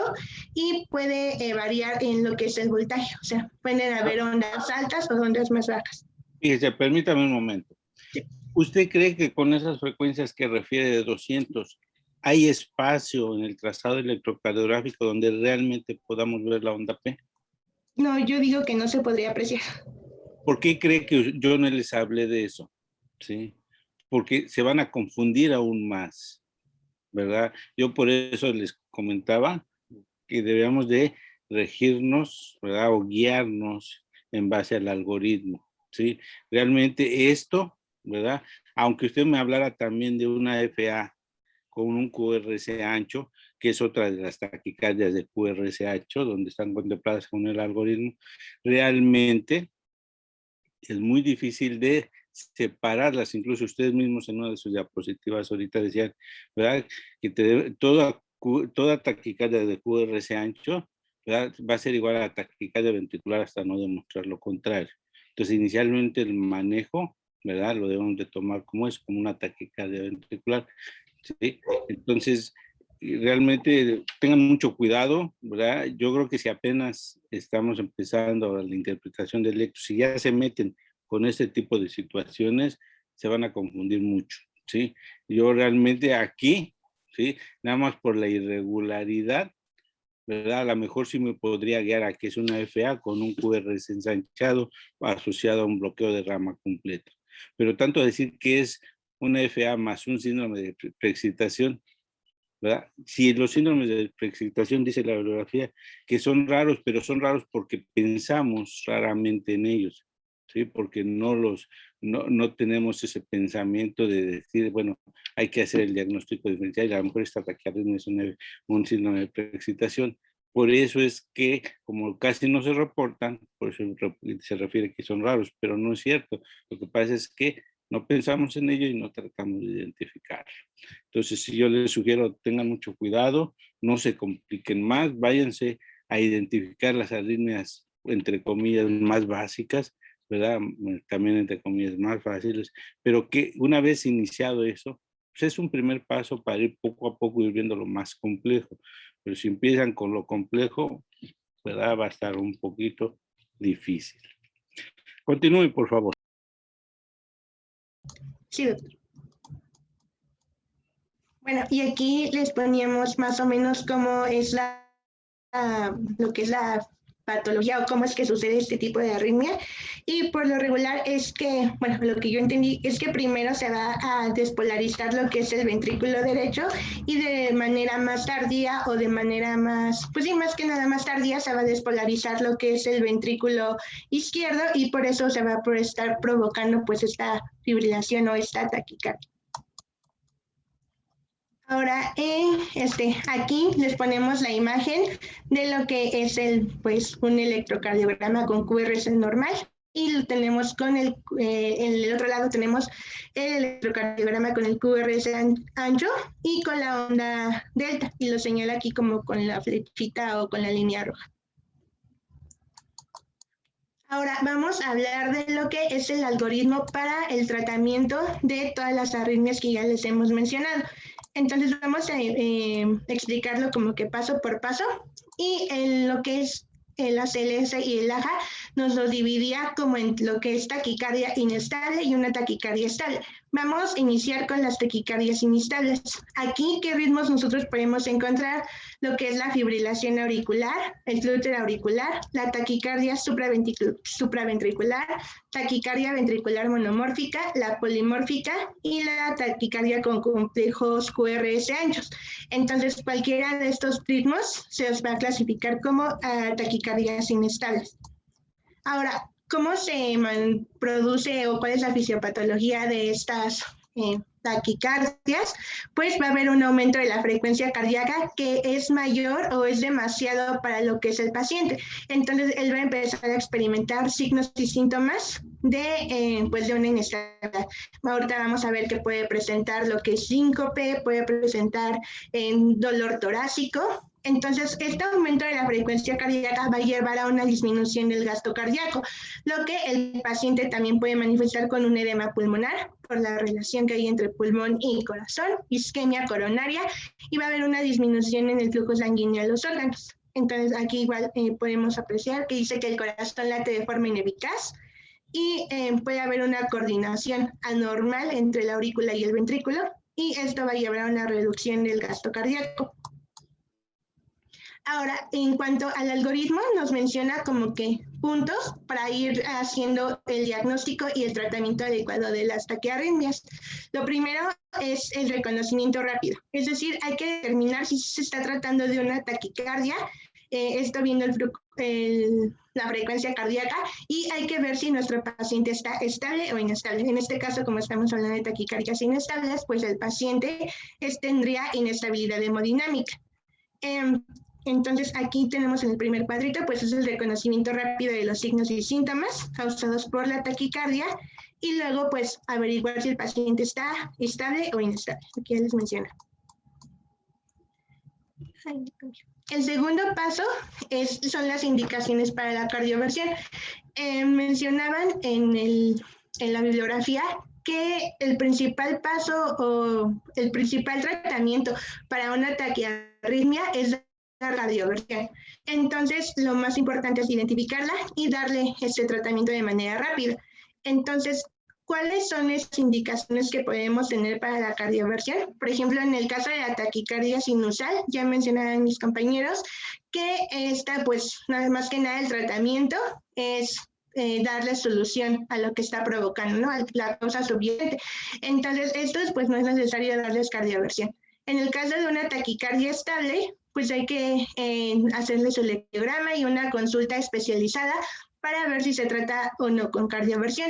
y puede variar en lo que es el voltaje, o sea, pueden haber ondas altas o ondas más bajas. Fíjese, permítame un momento. Sí. ¿Usted cree que con esas frecuencias que refiere de 200, hay espacio en el trazado electrocardiográfico donde realmente podamos ver la onda P? No, yo digo que no se podría apreciar. ¿Por qué cree que yo no les hablé de eso? ¿Sí? Porque se van a confundir aún más, ¿verdad? Yo por eso les comentaba que debemos de regirnos, ¿verdad?, o guiarnos en base al algoritmo, ¿sí? Realmente esto, ¿verdad?, aunque usted me hablara también de una FA con un QRS ancho, que es otra de las taquicardias de QRS ancho, donde están contempladas con el algoritmo, realmente es muy difícil de separarlas. Incluso ustedes mismos en una de sus diapositivas ahorita decían, ¿verdad?, que toda taquicardia de QRS ancho, ¿verdad?, va a ser igual a la taquicardia ventricular hasta no demostrar lo contrario. Entonces, inicialmente el manejo, ¿verdad?, lo debemos de tomar como una taquicardia ventricular, ¿sí? Entonces, realmente tengan mucho cuidado, ¿verdad? Yo creo que si apenas estamos empezando la interpretación del electro, si ya se meten con este tipo de situaciones, se van a confundir mucho, ¿sí? Yo realmente aquí, ¿sí? Nada más por la irregularidad, ¿verdad? A lo mejor sí me podría guiar a que es una FA con un QRS ensanchado asociado a un bloqueo de rama completo. Pero tanto decir que es una FA más un síndrome de preexcitación, ¿verdad? Si los síndromes de preexcitación, dice la bibliografía, que son raros, pero son raros porque pensamos raramente en ellos, ¿sí? Porque no tenemos ese pensamiento de decir, bueno, hay que hacer el diagnóstico diferencial y a lo mejor esta taquiarritmia es un síndrome de preexcitación. Por eso es que, como casi no se reportan, por eso se refiere que son raros, pero no es cierto. Lo que pasa es que no pensamos en ello y no tratamos de identificarlo. Entonces, si yo les sugiero, tengan mucho cuidado, no se compliquen más, váyanse a identificar las arritmias, entre comillas, más básicas, ¿verdad? También entre comillas más fáciles, pero que una vez iniciado eso, pues es un primer paso para ir poco a poco ir viendo lo más complejo. Pero si empiezan con lo complejo, ¿verdad? Va a estar un poquito difícil. Continúe, por favor. Sí, doctor. Bueno, y aquí les poníamos más o menos cómo es lo que es la patología o cómo es que sucede este tipo de arritmia. Y por lo regular es que, bueno, lo que yo entendí es que primero se va a despolarizar lo que es el ventrículo derecho y de manera más tardía o de manera más, pues sí, más que nada más tardía se va a despolarizar lo que es el ventrículo izquierdo y por eso se va a estar provocando pues esta fibrilación o esta taquicardia. Ahora, aquí les ponemos la imagen de lo que es un electrocardiograma con QRS normal y lo tenemos con en el otro lado tenemos el electrocardiograma con el QRS ancho y con la onda delta y lo señala aquí como con la flechita o con la línea roja. Ahora vamos a hablar de lo que es el algoritmo para el tratamiento de todas las arritmias que ya les hemos mencionado. Entonces vamos a explicarlo como que paso por paso y en lo que es el ACLS y el AJA nos lo dividía como en lo que es taquicardia inestable y una taquicardia estable. Vamos a iniciar con las taquicardias inestables. Aquí, ¿qué ritmos nosotros podemos encontrar? Lo que es la fibrilación auricular, el flúter auricular, la taquicardia supraventricular, taquicardia ventricular monomórfica, la polimórfica y la taquicardia con complejos QRS anchos. Entonces, cualquiera de estos ritmos se os va a clasificar como taquicardias inestables. Ahora, ¿cómo se produce o cuál es la fisiopatología de estas taquicardias? Pues va a haber un aumento de la frecuencia cardíaca que es mayor o es demasiado para lo que es el paciente. Entonces, él va a empezar a experimentar signos y síntomas de una inestabilidad. Ahorita vamos a ver que puede presentar lo que es síncope, puede presentar dolor torácico. Entonces, este aumento de la frecuencia cardíaca va a llevar a una disminución del gasto cardíaco, lo que el paciente también puede manifestar con un edema pulmonar por la relación que hay entre pulmón y corazón, isquemia coronaria, y va a haber una disminución en el flujo sanguíneo a los órganos. Entonces, aquí igual podemos apreciar que dice que el corazón late de forma ineficaz y puede haber una coordinación anormal entre la aurícula y el ventrículo, y esto va a llevar a una reducción del gasto cardíaco. Ahora, en cuanto al algoritmo, nos menciona como que puntos para ir haciendo el diagnóstico y el tratamiento adecuado de las taquiarritmias. Lo primero es el reconocimiento rápido, es decir, hay que determinar si se está tratando de una taquicardia, esto viendo la frecuencia cardíaca, y hay que ver si nuestro paciente está estable o inestable. En este caso, como estamos hablando de taquicardias inestables, pues el paciente tendría inestabilidad hemodinámica. Entonces, aquí tenemos en el primer cuadrito, pues es el reconocimiento rápido de los signos y síntomas causados por la taquicardia y luego, pues, averiguar si el paciente está estable o inestable. Aquí ya les menciono. El segundo paso son las indicaciones para la cardioversión. Mencionaban en la bibliografía que el principal paso o el principal tratamiento para una taquiarritmia es la radioversión. Entonces, lo más importante es identificarla y darle este tratamiento de manera rápida. Entonces, ¿cuáles son las indicaciones que podemos tener para la cardioversión? Por ejemplo, en el caso de la taquicardia sinusal, ya mencionaban mis compañeros que esta, pues, nada más que nada el tratamiento es darle solución a lo que está provocando, ¿no? A la causa subyacente. Entonces, estos, pues, no es necesario darles cardioversión. En el caso de una taquicardia estable, pues hay que hacerle su electrocardiograma y una consulta especializada para ver si se trata o no con cardioversión.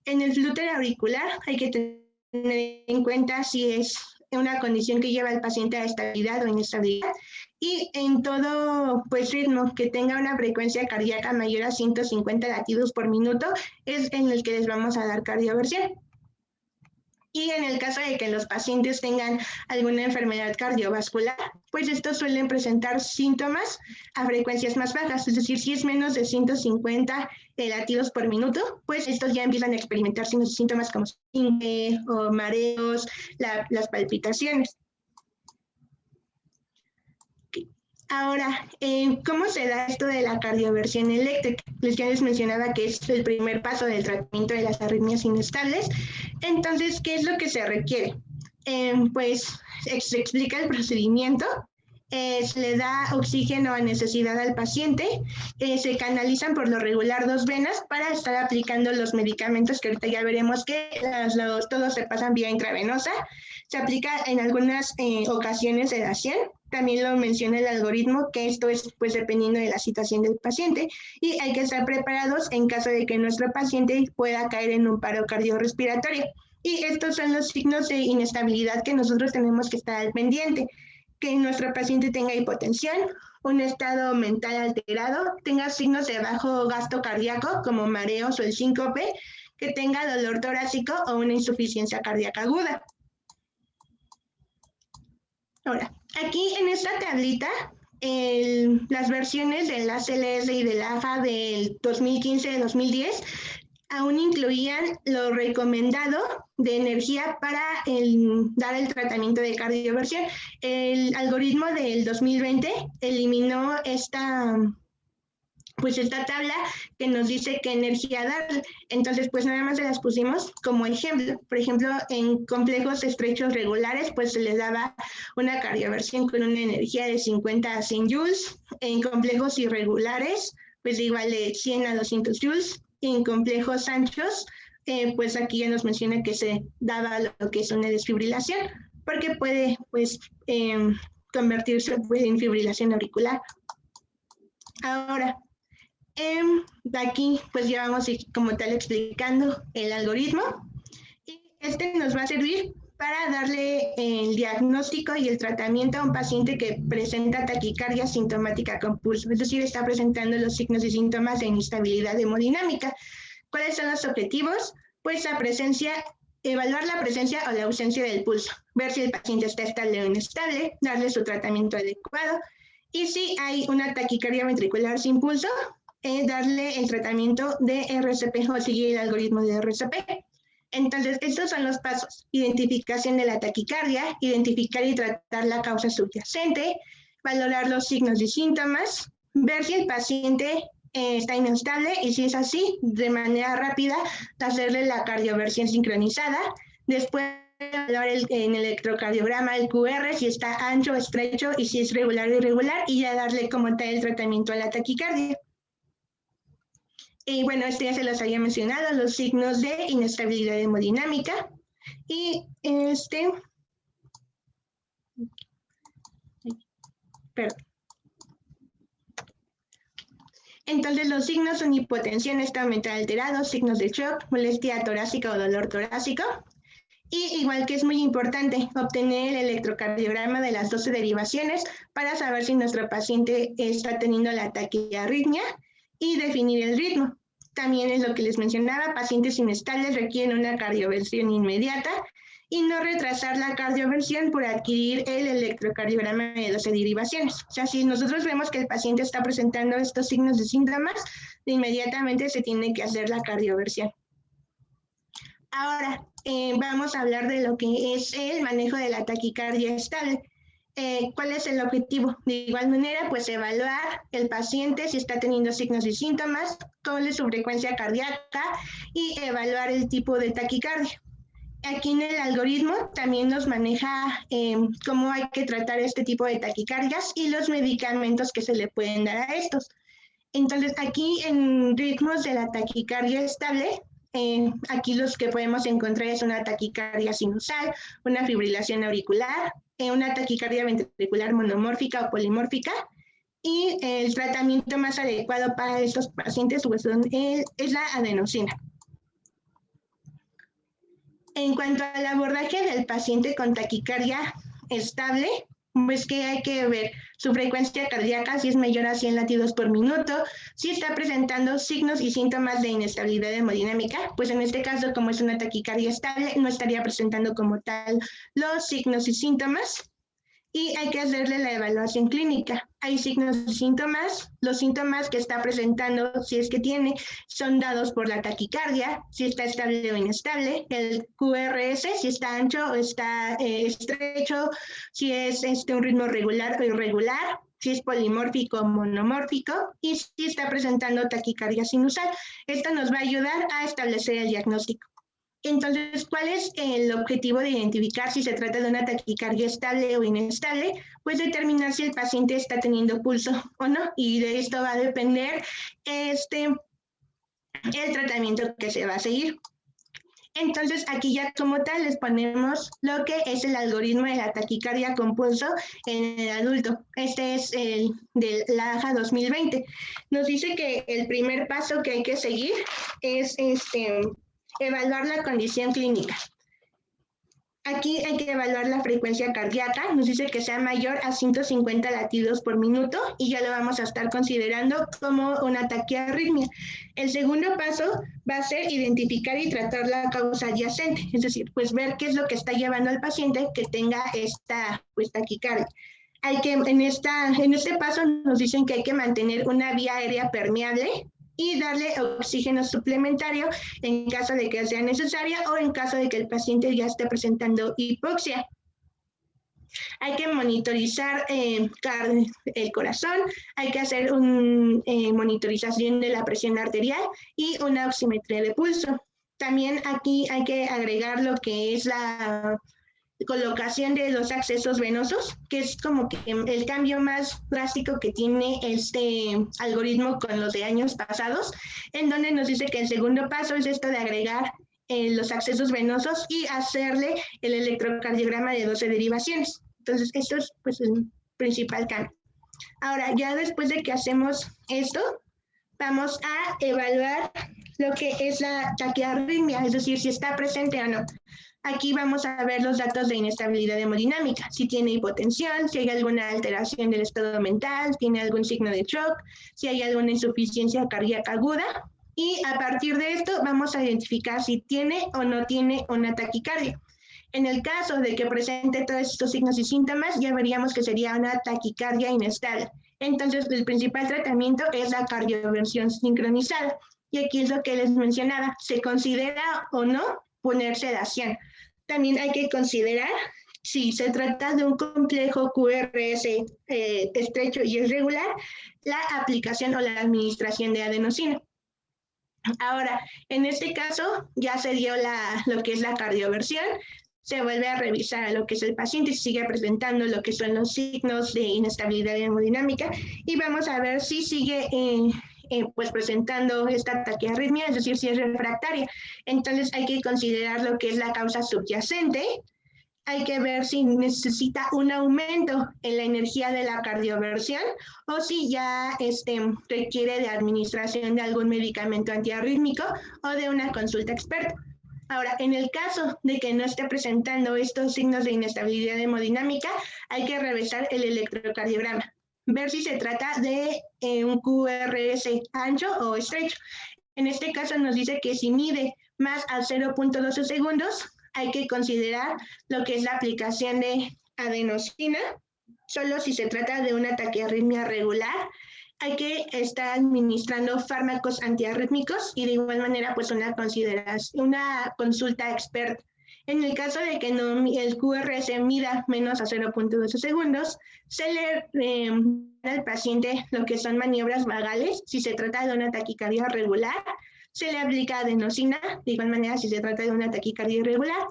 En el flúter auricular hay que tener en cuenta si es una condición que lleva al paciente a estabilidad o inestabilidad, y en todo, pues, ritmo que tenga una frecuencia cardíaca mayor a 150 latidos por minuto es en el que les vamos a dar cardioversión. Y en el caso de que los pacientes tengan alguna enfermedad cardiovascular, pues estos suelen presentar síntomas a frecuencias más bajas, es decir, si es menos de 150 latidos por minuto, pues estos ya empiezan a experimentar síntomas como o mareos, las palpitaciones. Ahora, ¿cómo se da esto de la cardioversión eléctrica? Ya les mencionaba que es el primer paso del tratamiento de las arritmias inestables. Entonces, ¿qué es lo que se requiere? Pues se explica el procedimiento, se le da oxígeno a necesidad al paciente, se canalizan por lo regular 2 venas para estar aplicando los medicamentos que ahorita ya veremos que todos se pasan vía intravenosa. Se aplica en algunas ocasiones sedación. También lo menciona el algoritmo, que esto es, pues, dependiendo de la situación del paciente, y hay que estar preparados en caso de que nuestro paciente pueda caer en un paro cardiorrespiratorio. Y estos son los signos de inestabilidad que nosotros tenemos que estar al pendiente: que nuestro paciente tenga hipotensión, un estado mental alterado, tenga signos de bajo gasto cardíaco como mareos o el síncope, que tenga dolor torácico o una insuficiencia cardíaca aguda. Ahora, aquí en esta tablita, las versiones del ACLS y del AFA del 2015-2010 aún incluían lo recomendado de energía para dar el tratamiento de cardioversión. El algoritmo del 2020 eliminó esta tabla que nos dice qué energía dar. Entonces, pues nada más se las pusimos como ejemplo. Por ejemplo, en complejos estrechos regulares, pues se les daba una cardioversión con una energía de 50 a 100 joules. En complejos irregulares, pues igual de 100 a 200 joules. En complejos anchos, pues aquí ya nos menciona que se daba lo que es una desfibrilación, porque puede, pues, convertirse en fibrilación auricular. Ahora, aquí pues ya vamos como tal explicando el algoritmo, y este nos va a servir para darle el diagnóstico y el tratamiento a un paciente que presenta taquicardia sintomática con pulso, es decir, está presentando los signos y síntomas de inestabilidad hemodinámica. ¿Cuáles son los objetivos? Pues evaluar la presencia o la ausencia del pulso, ver si el paciente está estable o inestable, darle su tratamiento adecuado, y si hay una taquicardia ventricular sin pulso, darle el tratamiento de RCP o seguir el algoritmo de RCP. Entonces, estos son los pasos: identificación de la taquicardia, identificar y tratar la causa subyacente, valorar los signos y síntomas, ver si el paciente está inestable, y si es así, de manera rápida, hacerle la cardioversión sincronizada. Después, evaluar en el electrocardiograma el QR, si está ancho o estrecho, y si es regular o irregular, y ya darle como tal el tratamiento a la taquicardia. Y bueno, ya se los había mencionado, los signos de inestabilidad hemodinámica. Y perdón. Entonces, los signos son hipotensión, estado mental alterado, signos de shock, molestia torácica o dolor torácico. Y igual que es muy importante obtener el electrocardiograma de las 12 derivaciones para saber si nuestro paciente está teniendo la taquiarritmia y definir el ritmo. También es lo que les mencionaba: pacientes inestables requieren una cardioversión inmediata y no retrasar la cardioversión por adquirir el electrocardiograma de 12 derivaciones. O sea, si nosotros vemos que el paciente está presentando estos signos de síntomas, inmediatamente se tiene que hacer la cardioversión. Ahora, vamos a hablar de lo que es el manejo de la taquicardia estable. ¿Cuál es el objetivo? De igual manera, pues evaluar el paciente si está teniendo signos y síntomas, cuál es su frecuencia cardíaca y evaluar el tipo de taquicardia. Aquí en el algoritmo también nos maneja cómo hay que tratar este tipo de taquicardias y los medicamentos que se le pueden dar a estos. Entonces, aquí en ritmos de la taquicardia estable, aquí los que podemos encontrar es una taquicardia sinusal, una fibrilación auricular, una taquicardia ventricular monomórfica o polimórfica, y el tratamiento más adecuado para estos pacientes pues, es la adenosina. En cuanto al abordaje del paciente con taquicardia estable, pues que hay que ver su frecuencia cardíaca, si es mayor a 100 latidos por minuto, si está presentando signos y síntomas de inestabilidad hemodinámica, pues en este caso, como es una taquicardia estable, no estaría presentando como tal los signos y síntomas. Y hay que hacerle la evaluación clínica. Hay signos y síntomas. Los síntomas que está presentando, si es que tiene, son dados por la taquicardia, si está estable o inestable, el QRS, si está ancho o está estrecho, si es un ritmo regular o irregular, si es polimórfico o monomórfico y si está presentando taquicardia sinusal. Esto nos va a ayudar a establecer el diagnóstico. Entonces, ¿cuál es el objetivo de identificar si se trata de una taquicardia estable o inestable? Pues determinar si el paciente está teniendo pulso o no, y de esto va a depender el tratamiento que se va a seguir. Entonces, aquí ya como tal les ponemos lo que es el algoritmo de la taquicardia con pulso en el adulto. Este es el de la AJA 2020. Nos dice que el primer paso que hay que seguir es evaluar la condición clínica. Aquí hay que evaluar la frecuencia cardíaca, nos dice que sea mayor a 150 latidos por minuto y ya lo vamos a estar considerando como una taquiarritmia. El segundo paso va a ser identificar y tratar la causa adyacente, es decir, pues ver qué es lo que está llevando al paciente que tenga esta taquicardia. Hay que, en este paso nos dicen que hay que mantener una vía aérea permeable y darle oxígeno suplementario en caso de que sea necesaria o en caso de que el paciente ya esté presentando hipoxia. Hay que monitorizar el corazón, hay que hacer una monitorización de la presión arterial y una oximetría de pulso. También aquí hay que agregar lo que es la colocación de los accesos venosos, que es como que el cambio más drástico que tiene este algoritmo con los de años pasados, en donde nos dice que el segundo paso es esto de agregar los accesos venosos y hacerle el electrocardiograma de 12 derivaciones. Entonces, esto es pues el principal cambio. Ahora, ya después de que hacemos esto, vamos a evaluar lo que es la taquiarritmia, es decir, si está presente o no. Aquí vamos a ver los datos de inestabilidad hemodinámica, si tiene hipotensión, si hay alguna alteración del estado mental, tiene algún signo de shock, si hay alguna insuficiencia cardíaca aguda. Y a partir de esto vamos a identificar si tiene o no tiene una taquicardia. En el caso de que presente todos estos signos y síntomas, ya veríamos que sería una taquicardia inestable. Entonces, el principal tratamiento es la cardioversión sincronizada. Y aquí es lo que les mencionaba, ¿se considera o no poner sedación? También hay que considerar si se trata de un complejo QRS estrecho y irregular, la aplicación o la administración de adenosina. Ahora, en este caso ya se dio lo que es la cardioversión, se vuelve a revisar a lo que es el paciente, sigue presentando lo que son los signos de inestabilidad hemodinámica y vamos a ver si sigue pues presentando esta taquiarritmia, es decir, si es refractaria. Entonces hay que considerar lo que es la causa subyacente, hay que ver si necesita un aumento en la energía de la cardioversión o si ya requiere de administración de algún medicamento antiarrítmico o de una consulta experta. Ahora, en el caso de que no esté presentando estos signos de inestabilidad hemodinámica, hay que revisar el electrocardiograma, ver si se trata de un QRS ancho o estrecho. En este caso nos dice que si mide más a 0.12 segundos, hay que considerar lo que es la aplicación de adenosina, solo si se trata de una taquiarritmia regular. Hay que estar administrando fármacos antiarrítmicos y de igual manera pues una consulta experta. En el caso de que no, el QRS mida menos a 0.12 segundos, se le da al paciente lo que son maniobras vagales. Si se trata de una taquicardia regular, se le aplica adenosina, de igual manera si se trata de una taquicardia irregular,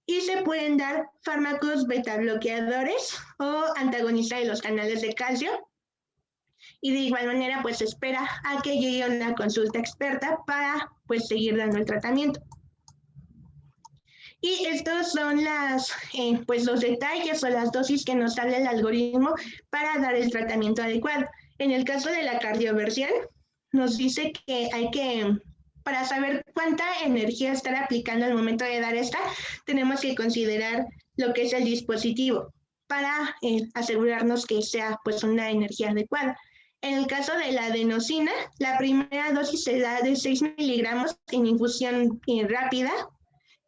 y se pueden dar fármacos beta bloqueadores o antagonistas de los canales de calcio. Y de igual manera, pues se espera a que llegue una consulta experta para pues seguir dando el tratamiento. Y estos son pues los detalles o las dosis que nos sale el algoritmo para dar el tratamiento adecuado. En el caso de la cardioversión, nos dice que hay que, para saber cuánta energía estar aplicando al momento de dar esta, tenemos que considerar lo que es el dispositivo para asegurarnos que sea pues una energía adecuada. En el caso de la adenosina, la primera dosis se da de 6 miligramos en infusión rápida,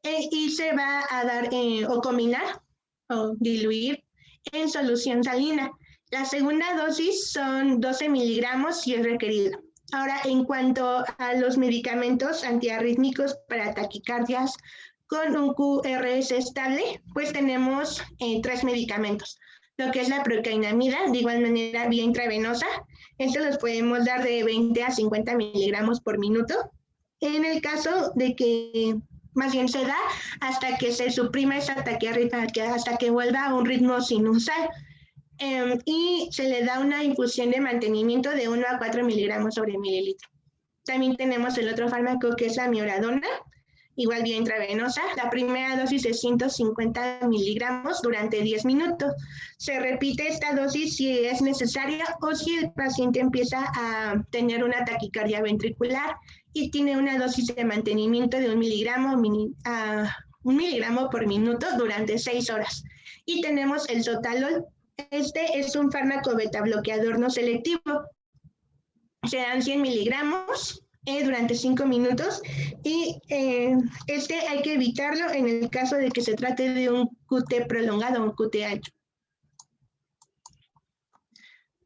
y se va a dar o combinar o diluir en solución salina. La segunda dosis son 12 miligramos si es requerido. Ahora, en cuanto a los medicamentos antiarrítmicos para taquicardias con un QRS estable, pues tenemos 3 medicamentos. Lo que es la procainamida, de igual manera vía intravenosa. Estos los podemos dar de 20 a 50 miligramos por minuto. En el caso de que más bien se da hasta que se suprime esa taquiarritmia, hasta que vuelva a un ritmo sinusal. Y se le da una infusión de mantenimiento de 1 a 4 miligramos sobre mililitro. También tenemos el otro fármaco que es la mioradona, igual vía intravenosa. La primera dosis es 150 miligramos durante 10 minutos. Se repite esta dosis si es necesaria o si el paciente empieza a tener una taquicardia ventricular y tiene una dosis de mantenimiento de 1 miligramo por minuto durante 6 horas. Y tenemos el sotalol. Este es un fármaco beta bloqueador no selectivo. Se dan 100 miligramos durante 5 minutos y este hay que evitarlo en el caso de que se trate de un QT prolongado o un QT ancho.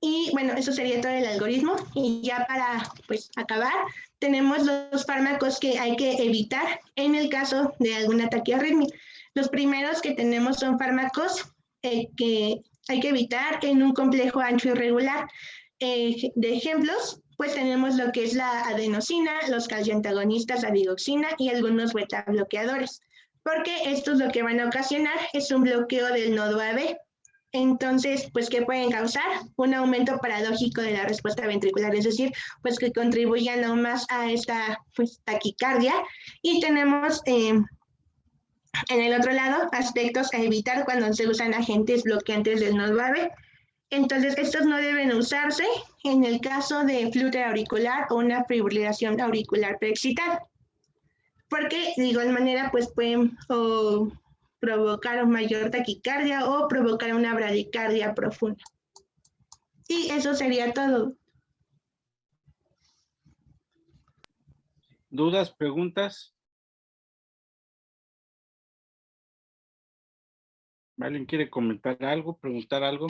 Y bueno, eso sería todo el algoritmo. Y ya para pues acabar, tenemos los fármacos que hay que evitar en el caso de alguna taquiarritmia. Los primeros que tenemos son fármacos que hay que evitar en un complejo ancho irregular. De ejemplos, pues tenemos lo que es la adenosina, los calcioantagonistas, la digoxina y algunos beta bloqueadores, porque estos lo que van a ocasionar es un bloqueo del nodo AB. Entonces, pues, ¿qué pueden causar? Un aumento paradójico de la respuesta ventricular, es decir, pues que contribuyan aún más a esta pues, taquicardia. Y tenemos en el otro lado aspectos a evitar cuando se usan agentes bloqueantes del nodo AB. Entonces, estos no deben usarse en el caso de flúter auricular o una fibrilación auricular preexcitada, porque de igual manera pues pueden provocar mayor taquicardia o provocar una bradicardia profunda. Y eso sería todo. ¿Dudas, preguntas? ¿Alguien quiere comentar algo, preguntar algo?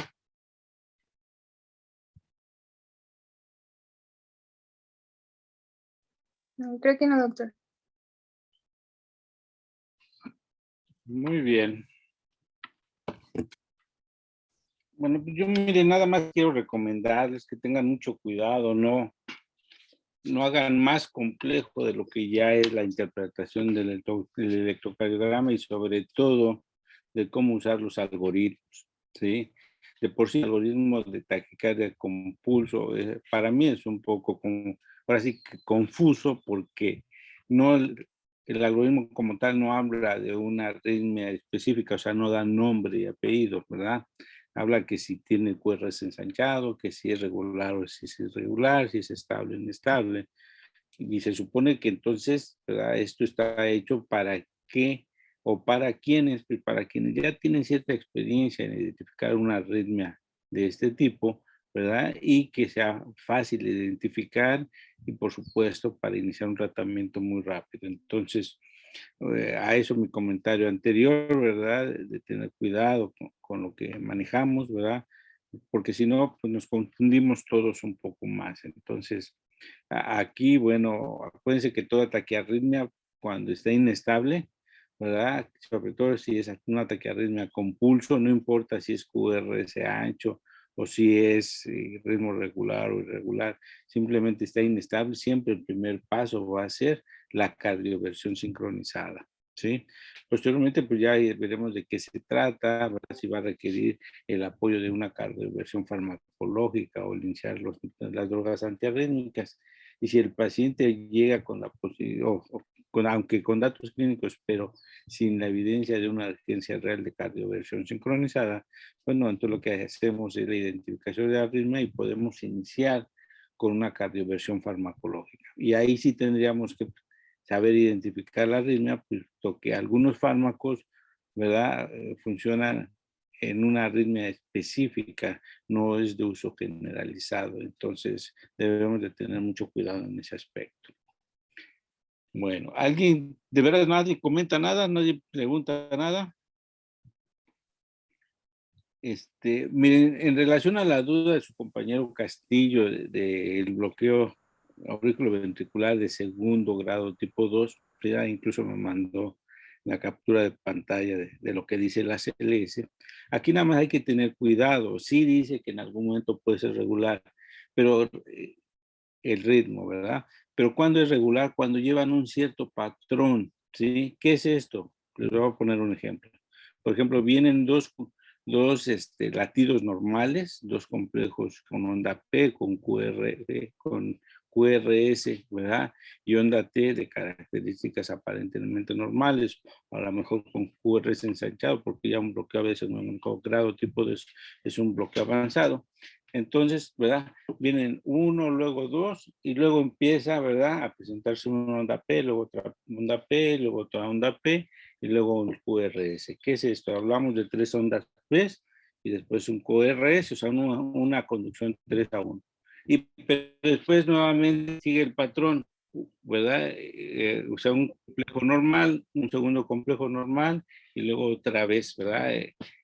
No, creo que no, doctor. Muy bien. Bueno, yo mire, nada más quiero recomendarles que tengan mucho cuidado, no hagan más complejo de lo que ya es la interpretación del electrocardiograma y sobre todo de cómo usar los algoritmos, ¿sí? De por sí, el algoritmo de taquicardia con pulso, para mí es un poco ahora sí que confuso porque no el algoritmo como tal no habla de una arritmia específica, o sea, no da nombre y apellido, ¿verdad? Habla que si tiene QRS ensanchado, que si es regular o si es irregular, si es estable o inestable. Y se supone que entonces, ¿verdad? Esto está hecho para qué o para quienes ya tienen cierta experiencia en identificar una arritmia de este tipo, ¿verdad? Y que sea fácil de identificar y por supuesto para iniciar un tratamiento muy rápido. Entonces, a eso mi comentario anterior, ¿verdad? De tener cuidado con lo que manejamos, ¿verdad? Porque si no, pues nos confundimos todos un poco más. Entonces, aquí, bueno, acuérdense que toda taquiarritmia, cuando está inestable, ¿verdad? Sobre todo si es una taquiarritmia con pulso, no importa si es QRS ancho o si es ritmo regular o irregular, simplemente está inestable, siempre el primer paso va a ser la cardioversión sincronizada, ¿sí? Posteriormente, pues ya veremos de qué se trata, ¿verdad? Si va a requerir el apoyo de una cardioversión farmacológica o iniciar las drogas antiarrítmicas. Y si el paciente llega con la posibilidad, aunque con datos clínicos, pero sin la evidencia de una urgencia real de cardioversión sincronizada, bueno, entonces lo que hacemos es la identificación de la arritmia y podemos iniciar con una cardioversión farmacológica. Y ahí sí tendríamos que saber identificar la arritmia, puesto que algunos fármacos, ¿verdad?, funcionan en una arritmia específica, no es de uso generalizado. Entonces, debemos de tener mucho cuidado en ese aspecto. Bueno, ¿alguien, de verdad nadie comenta nada? ¿Nadie pregunta nada? Miren, en relación a la duda de su compañero Castillo del bloqueo auriculoventricular de segundo grado tipo 2, ya incluso me mandó la captura de pantalla de lo que dice la CLS. Aquí nada más hay que tener cuidado. Sí dice que en algún momento puede ser regular, pero el ritmo, ¿verdad? Pero cuando es regular, cuando llevan un cierto patrón, ¿sí? ¿Qué es esto? Les voy a poner un ejemplo. Por ejemplo, vienen dos latidos normales, dos complejos con onda P, con QRS, ¿verdad? Y onda T de características aparentemente normales, a lo mejor con QRS ensanchado, porque ya un bloqueo a veces en un grado tipo de es un bloqueo avanzado. Entonces, ¿verdad? Vienen uno, luego dos, y luego empieza, ¿verdad?, a presentarse una onda P, luego otra onda P, luego otra onda P, y luego un QRS. ¿Qué es esto? Hablamos de 3 ondas P y después un QRS, o sea, una conducción 3-1. Pero después nuevamente sigue el patrón, ¿verdad? O sea, un complejo normal, un segundo complejo normal, y luego otra vez, ¿verdad?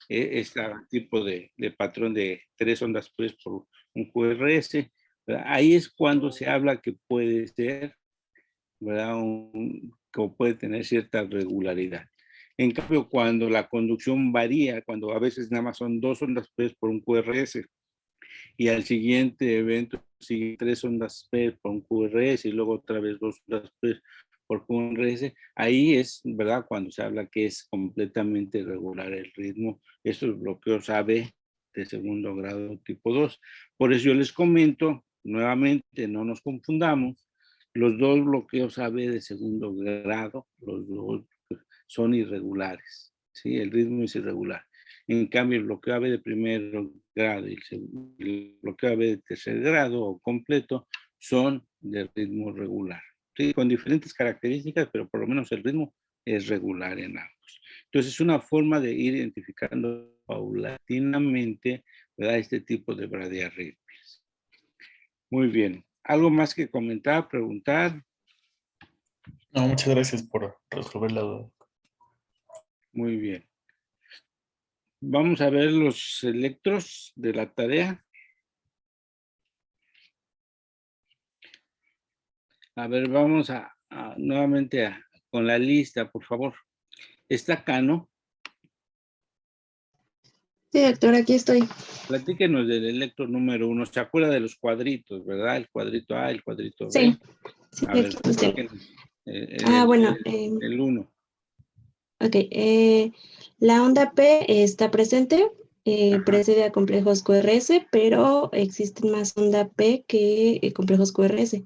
Este tipo de patrón de 3 ondas P por un QRS. ¿Verdad? Ahí es cuando se habla que puede ser, ¿verdad?, que puede tener cierta regularidad. En cambio, cuando la conducción varía, cuando a veces nada más son 2 ondas P por un QRS, y al siguiente evento sigue 3 ondas P por un QRS, y luego otra vez 2 ondas P por QRS, ahí es, ¿verdad?, cuando se habla que es completamente irregular el ritmo. Estos bloqueos AB de segundo grado tipo 2. Por eso yo les comento, nuevamente, no nos confundamos, los dos bloqueos AB de segundo grado, los dos son irregulares, ¿sí? El ritmo es irregular. En cambio, el bloqueo AB de primer grado y el bloqueo AB de tercer grado o completo son de ritmo regular, ¿sí? Con diferentes características, pero por lo menos el ritmo es regular en ambos. Entonces, es una forma de ir identificando paulatinamente, ¿verdad?, este tipo de bradiarritmias. Muy bien. ¿Algo más que comentar, preguntar? No, muchas gracias por resolver la duda. Muy bien. Vamos a ver los electros de la tarea. A ver, vamos nuevamente con la lista, por favor. Está acá, ¿no? Sí, doctor, aquí estoy. Platíquenos del electro número 1. Se acuerda de los cuadritos, ¿verdad? El cuadrito A, el cuadrito B. Sí, sí, A ver, aquí los tengo. platíquenos. Bueno, El 1. ok. La onda P está presente, Ajá. precede a complejos QRS, pero existen más onda P que complejos QRS.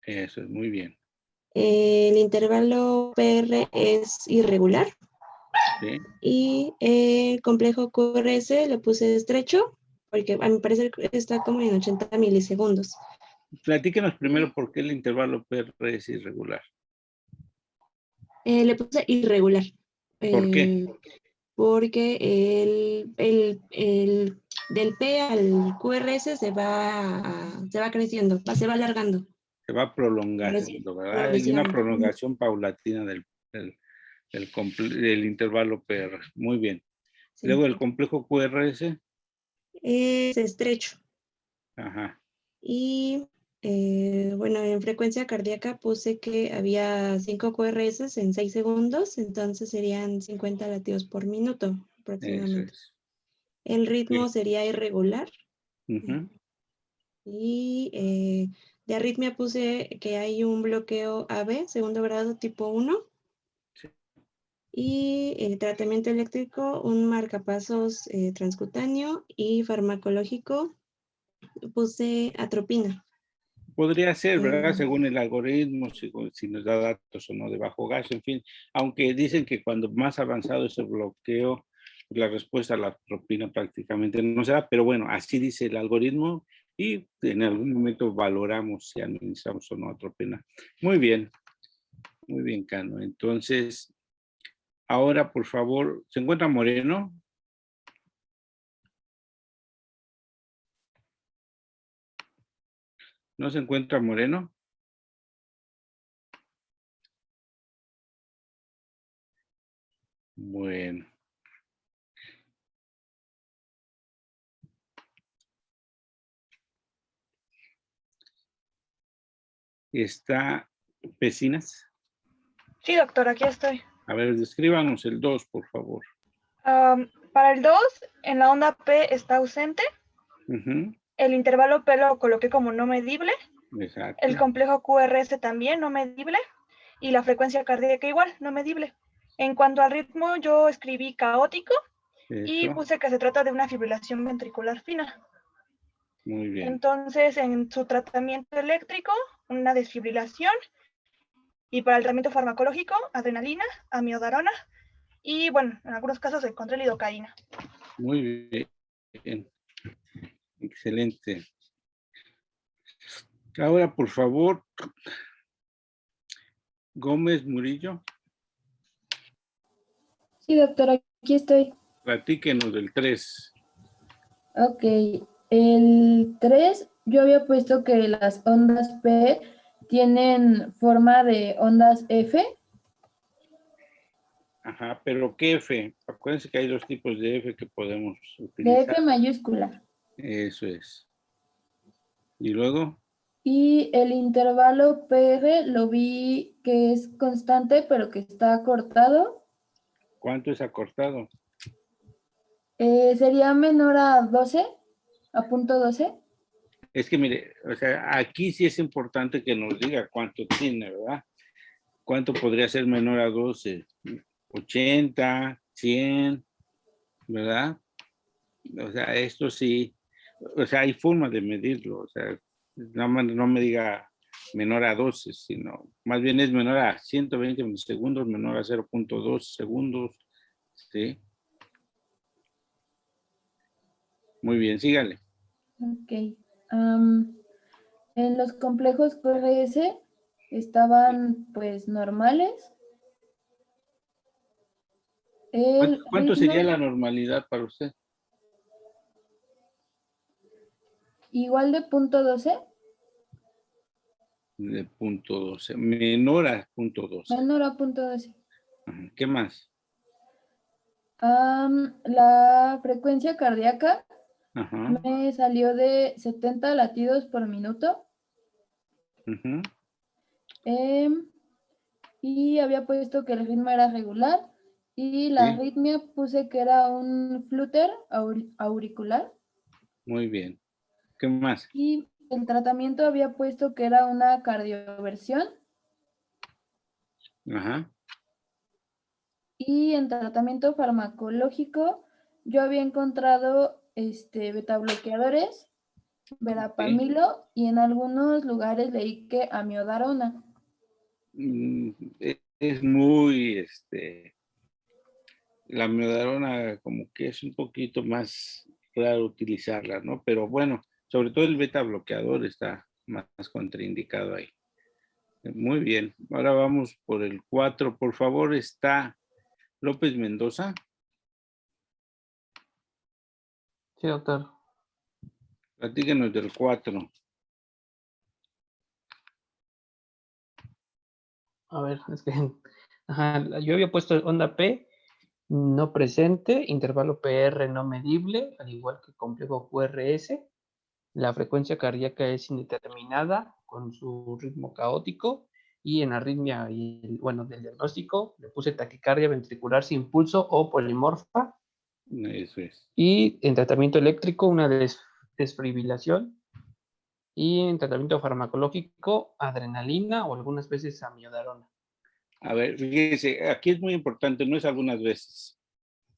Eso es muy bien. El intervalo PR es irregular. ¿Sí? Y el complejo QRS le puse estrecho, porque a mi parecer está como en 80 milisegundos. Platíquenos primero por qué el intervalo PR es irregular. Le puse irregular. ¿Por qué? Porque del P al QRS se va creciendo, se va alargando. Se va prolongando, ¿verdad? Hay una prolongación paulatina del intervalo PR. Muy bien. Sí. Luego el complejo QRS. Es estrecho. Ajá. Y Bueno, en frecuencia cardíaca puse que había 5 QRS en 6 segundos, entonces serían 50 latidos por minuto Eso aproximadamente. es. El ritmo sería irregular. Ujú. Y de arritmia puse que hay un bloqueo AB, segundo grado tipo 1. Sí. Y tratamiento eléctrico, un marcapasos transcutáneo y farmacológico, puse atropina. Podría ser, ¿verdad? Según el algoritmo, si nos da datos o no de bajo gas, en fin. Aunque dicen que cuando más avanzado es el bloqueo, la respuesta a la atropina prácticamente no se da, pero bueno, así dice el algoritmo y en algún momento valoramos si administramos o no atropina. Muy bien, Cano. Entonces, ahora, por favor, ¿se encuentra Moreno? ¿No se encuentra Moreno? Bueno. ¿Está Vecinas? Sí, doctor, aquí estoy. A ver, descríbanos el 2, por favor. Para el 2, en la onda P está ausente. Uh-huh. El intervalo P lo coloqué como no medible. Exacto. El complejo QRS también no medible. Y la frecuencia cardíaca igual, no medible. En cuanto al ritmo, yo escribí caótico. Eso. Y puse que se trata de una fibrilación ventricular fina. Muy bien. Entonces, en su tratamiento eléctrico, una desfibrilación. Y para el tratamiento farmacológico, adrenalina, amiodarona. Y bueno, en algunos casos encontré lidocaína. Muy bien. Excelente. Ahora, por favor, Gómez Murillo. Sí, doctor, aquí estoy. Platíquenos del 3. Ok, el 3, yo había puesto que las ondas P tienen forma de ondas F. Ajá, pero ¿qué F? Acuérdense que hay 2 tipos de F que podemos De utilizar. F mayúscula. Eso es. ¿Y luego? Y el intervalo PR lo vi que es constante, pero que está acortado. ¿Cuánto es acortado? Sería menor a 12, a punto 12. Es que mire, o sea, aquí sí es importante que nos diga cuánto tiene, ¿verdad? ¿Cuánto podría ser menor a 12? 80, 100, ¿verdad? O sea, esto sí, o sea, hay forma de medirlo, o sea, no me diga menor a 12, sino más bien es menor a 120 milisegundos, menor a 0.2 segundos, ¿sí? Muy bien, sígale. Ok. En los complejos QRS estaban pues normales. ¿Cuánto sería la normalidad para usted? Igual de punto 12. De punto 12, menor a punto 12. Menor a punto 12. ¿Qué más? La frecuencia cardíaca Ajá. me salió de 70 latidos por minuto. Uh-huh. Y había puesto que el ritmo era regular. Y la arritmia puse que era un flutter auricular. Muy bien. ¿Qué más? Y el tratamiento había puesto que era una cardioversión. Ajá. Y en tratamiento farmacológico yo había encontrado betabloqueadores, verapamilo y en algunos lugares leí que amiodarona. Es muy, la amiodarona como que es un poquito más raro utilizarla, ¿no? Pero bueno, sobre todo el beta bloqueador está más contraindicado ahí. Muy bien, ahora vamos por el 4. Por favor, está López Mendoza. Sí, doctor. Platíquenos del 4. A ver, es que ajá, yo había puesto onda P no presente, intervalo PR no medible, al igual que complejo QRS. La frecuencia cardíaca es indeterminada con su ritmo caótico y en arritmia y bueno, del diagnóstico le puse taquicardia ventricular sin pulso o polimorfa. Eso es. Y en tratamiento eléctrico una desfibrilación. Y en tratamiento farmacológico, adrenalina o algunas veces amiodarona. A ver, fíjense, aquí es muy importante, no es algunas veces.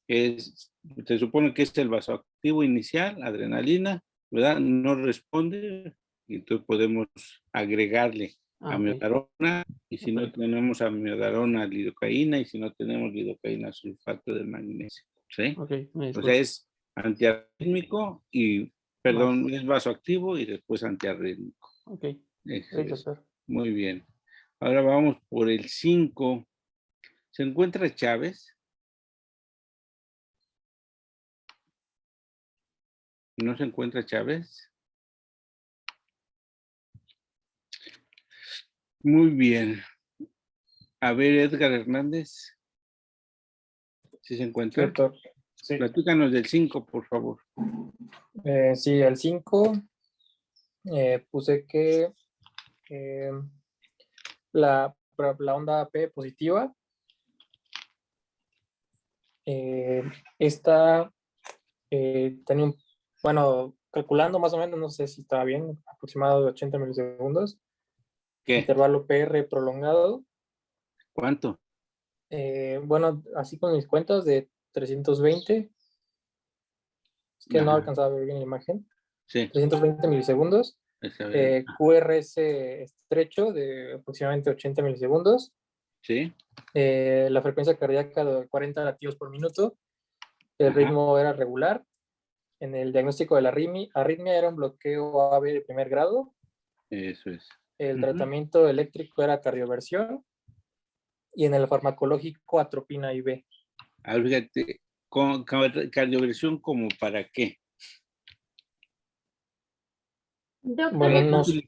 Se supone que es el vasoactivo inicial, adrenalina, ¿verdad? No responde, y entonces podemos agregarle amiodarona, y si no tenemos amiodarona, lidocaína, y si no tenemos lidocaína, sulfato de magnesio, ¿sí? O sea, es antiarrítmico y, perdón, es vasoactivo y después antiarrítmico. Ok, muy bien. Ahora vamos por el 5. ¿Se encuentra Chávez? ¿No se encuentra Chávez? Muy bien. A ver, Edgar Hernández. ¿Sí se encuentra? Sí, doctor. Sí. Platícanos del 5, por favor. Sí, el 5 puse que la onda P positiva esta tenía un, bueno, calculando más o menos, no sé si estaba bien, aproximado de 80 milisegundos. ¿Qué? Intervalo PR prolongado. ¿Cuánto? Bueno, así con mis cuentas de 320. Es que no alcanzaba a ver bien la imagen. Sí. 320 milisegundos. QRS estrecho de aproximadamente 80 milisegundos. Sí. La frecuencia cardíaca de 40 latidos por minuto. El ritmo era regular. En el diagnóstico de la arritmia era un bloqueo AV de primer grado. Eso es. El tratamiento eléctrico era cardioversión. Y en el farmacológico atropina IV. A ver, fíjate, con cardioversión, ¿como para qué? Bueno, no sé.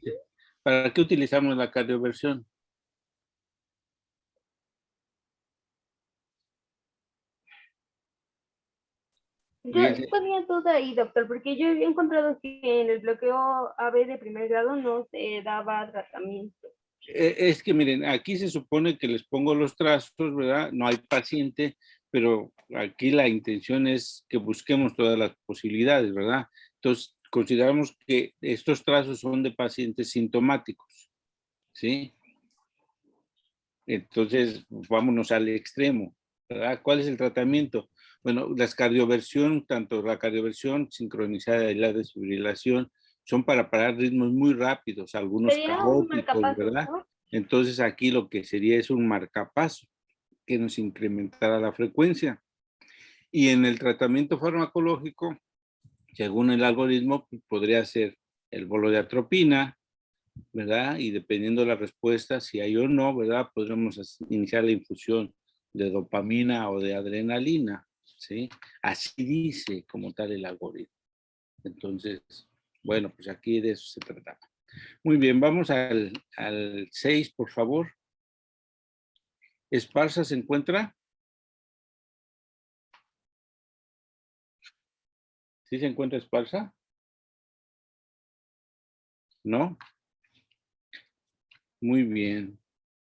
¿Para qué utilizamos la cardioversión? Yo tenía duda ahí, doctor, porque yo había encontrado que en el bloqueo AB de primer grado no se daba tratamiento. Es que miren, aquí se supone que les pongo los trazos, ¿verdad? No hay paciente, pero aquí la intención es que busquemos todas las posibilidades, ¿verdad? Entonces, consideramos que estos trazos son de pacientes sintomáticos, ¿sí? Entonces, vámonos al extremo, ¿verdad? ¿Cuál es el tratamiento? Bueno, las cardioversión, tanto la cardioversión sincronizada y la desfibrilación, son para parar ritmos muy rápidos, algunos caóticos, ¿verdad? ¿No? Entonces, aquí lo que sería es un marcapaso que nos incrementara la frecuencia. Y en el tratamiento farmacológico, según el algoritmo, podría ser el bolo de atropina, ¿verdad? Y dependiendo de la respuesta, si hay o no, ¿verdad? Podremos iniciar la infusión de dopamina o de adrenalina, ¿sí? Así dice como tal el algoritmo. Entonces, bueno, pues aquí de eso se trataba. Muy bien, vamos al 6, por favor. ¿Esparza se encuentra? ¿Sí se encuentra Esparza? ¿No? Muy bien.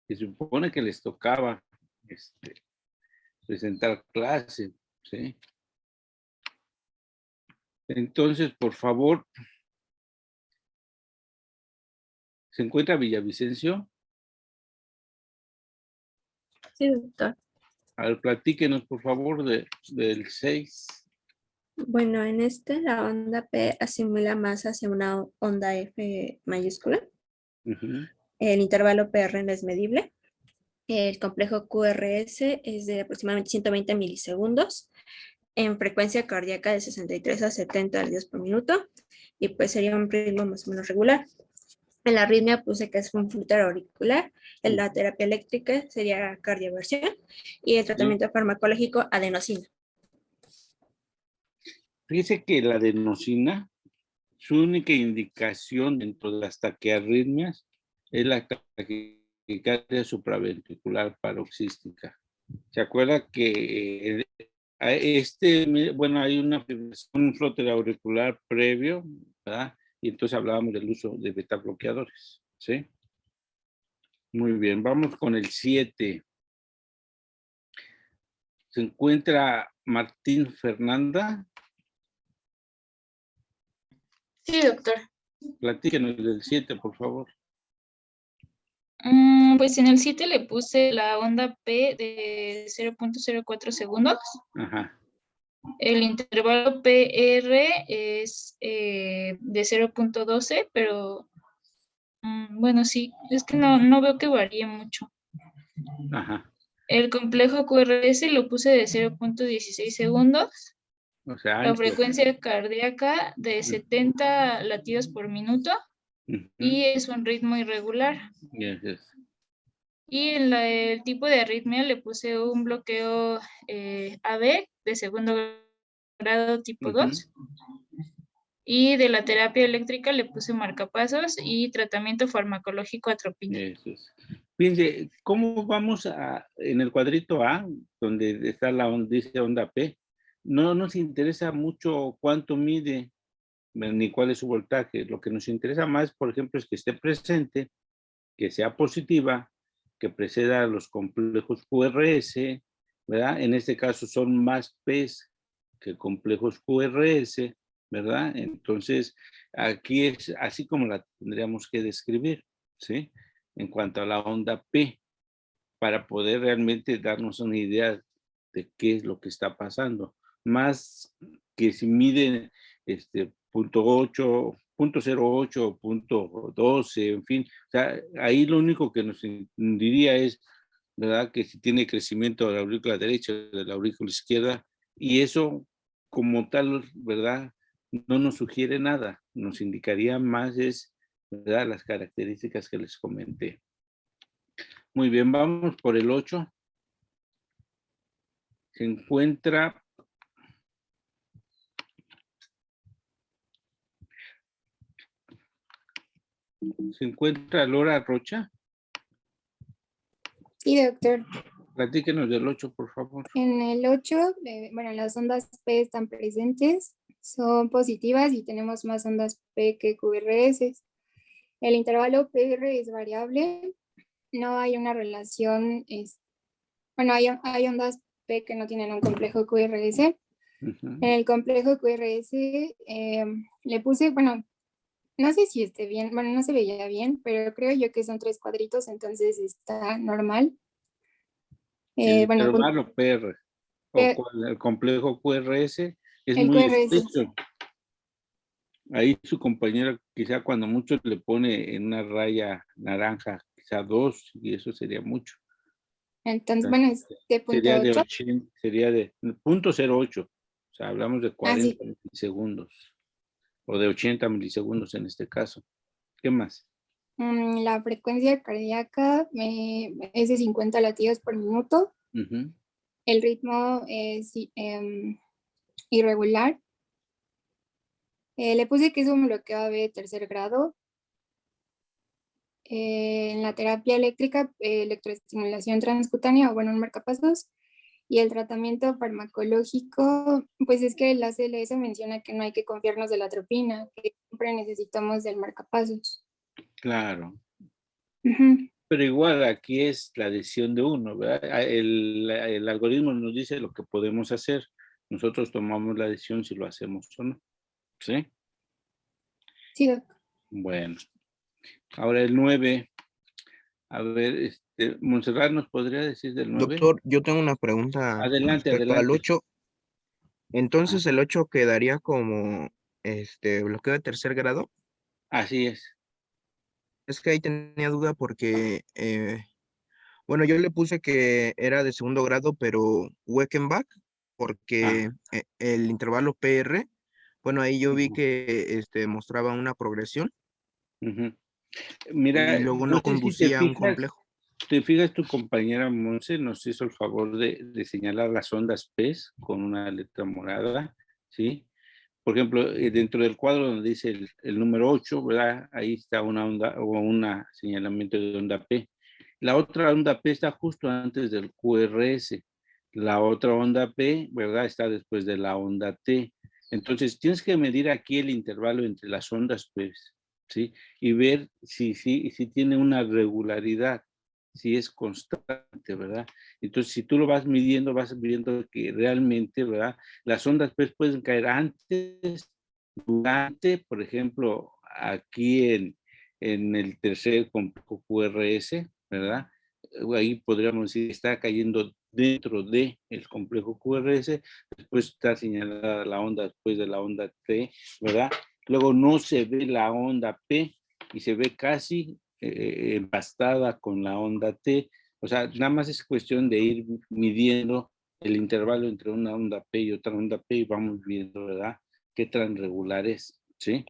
Se supone que les tocaba presentar clase, ¿sí? Entonces, por favor, ¿se encuentra Villavicencio? Sí, doctor. A ver, platíquenos, por favor, del 6. Bueno, en la onda P asimila más hacia una onda F mayúscula. El intervalo PR no es medible. El complejo QRS es de aproximadamente 120 milisegundos. En frecuencia cardíaca de 63 a 70 latidos por minuto. Y pues sería un ritmo más o menos regular. En la arritmia puse que es un flúter auricular. En la terapia eléctrica sería cardioversión. Y el tratamiento farmacológico, adenosina. Fíjese que la adenosina, su única indicación dentro de las taquiarritmias es la taquicardia supraventricular paroxística. ¿Se acuerda que bueno, hay un flúter auricular previo, ¿verdad? y entonces hablábamos del uso de beta bloqueadores, ¿sí? Muy bien, vamos con el 7. Se encuentra Martín Fernanda. Sí, doctor. Platíquenos del 7, por favor. Pues en el 7 le puse la onda P de 0.04 segundos. Ajá. El intervalo PR es de 0.12, pero bueno, sí, es que no veo que varíe mucho. Ajá. El complejo QRS lo puse de 0.16 segundos. O sea, La frecuencia cardíaca de 70 latidos por minuto y es un ritmo irregular. Yes. Y en el tipo de arritmia le puse un bloqueo AB de segundo grado tipo 2. Y de la terapia eléctrica le puse marcapasos y tratamiento farmacológico atropina. Fíjense, ¿cómo vamos en el cuadrito A, donde está dice onda P? No nos interesa mucho cuánto mide, ni cuál es su voltaje. Lo que nos interesa más, por ejemplo, es que esté presente, que sea positiva, que preceda a los complejos QRS, ¿verdad? En este caso son más P's que complejos QRS, ¿verdad? Entonces, aquí es así como la tendríamos que describir, ¿sí? En cuanto a la onda P, para poder realmente darnos una idea de qué es lo que está pasando. Más que si miden 0.8, 0.12, en fin. O sea, ahí lo único que nos diría es, ¿verdad? Que si tiene crecimiento de la aurícula derecha, de la aurícula izquierda, y eso como tal, ¿verdad? No nos sugiere nada, nos indicaría más ¿verdad? Las características que les comenté. Muy bien, vamos por el 8. Se encuentra Laura Rocha. Sí, doctor. Platíquenos del 8, por favor. En el 8, bueno, las ondas P están presentes, son positivas y tenemos más ondas P que QRS. El intervalo PR es variable, no hay una relación, bueno, hay ondas P que no tienen un complejo QRS. En el complejo QRS le puse, bueno, no sé si esté bien, bueno, no se veía bien, pero creo yo que son 3 cuadritos, entonces está normal. El Bueno, intervalo PR o el complejo QRS es muy estrecho. Ahí su compañera quizá cuando mucho le pone en una raya naranja, quizá 2, y eso sería mucho. Entonces, bueno, es de punto sería 8. Sería de 0.08, o sea, hablamos de 40 milisegundos, o de 80 milisegundos en este caso. ¿Qué más? La frecuencia cardíaca es de 50 latidos por minuto. El ritmo es irregular. Le puse que es un bloqueo AB de tercer grado. En la terapia eléctrica, electroestimulación transcutánea, o bueno, un marcapasos. Y el tratamiento farmacológico, pues es que la CLS menciona que no hay que confiarnos de la atropina, que siempre necesitamos del marcapasos. Claro. Pero igual aquí es la decisión de uno, ¿verdad? El algoritmo nos dice lo que podemos hacer. Nosotros tomamos la decisión si lo hacemos o no. ¿Sí? Sí, doctor. Bueno. Ahora el 9. A ver, Montserrat, ¿nos podría decir del 9? Doctor, yo tengo una pregunta respecto al 8. Entonces, ¿el 8 quedaría como bloqueo de tercer grado? Así es. Es que ahí tenía duda porque, bueno, yo le puse que era de segundo grado, pero Weckenbach, porque el intervalo PR, bueno, ahí yo vi que mostraba una progresión. Mira, y luego no conducía a un complejo. Te fijas, tu compañera Monse nos hizo el favor de señalar las ondas P con una letra morada, ¿sí? Por ejemplo, dentro del cuadro donde dice el número 8, ¿verdad? Ahí está una onda o un señalamiento de onda P. La otra onda P está justo antes del QRS. La otra onda P, ¿verdad? Está después de la onda T. Entonces, tienes que medir aquí el intervalo entre las ondas, pues, ¿sí? Y ver si tiene una regularidad, si es constante, ¿verdad? Entonces, si tú lo vas midiendo que realmente, ¿verdad? Las ondas, pues, pueden caer antes, durante, por ejemplo, aquí en el tercer complejo QRS, ¿verdad? Ahí podríamos decir, está cayendo dentro del complejo QRS, después está señalada la onda después de la onda T, ¿verdad? Luego no se ve la onda P y se ve casi empastada con la onda T. O sea, nada más es cuestión de ir midiendo el intervalo entre una onda P y otra onda P y vamos viendo, ¿verdad? Qué tan regular es, ¿sí?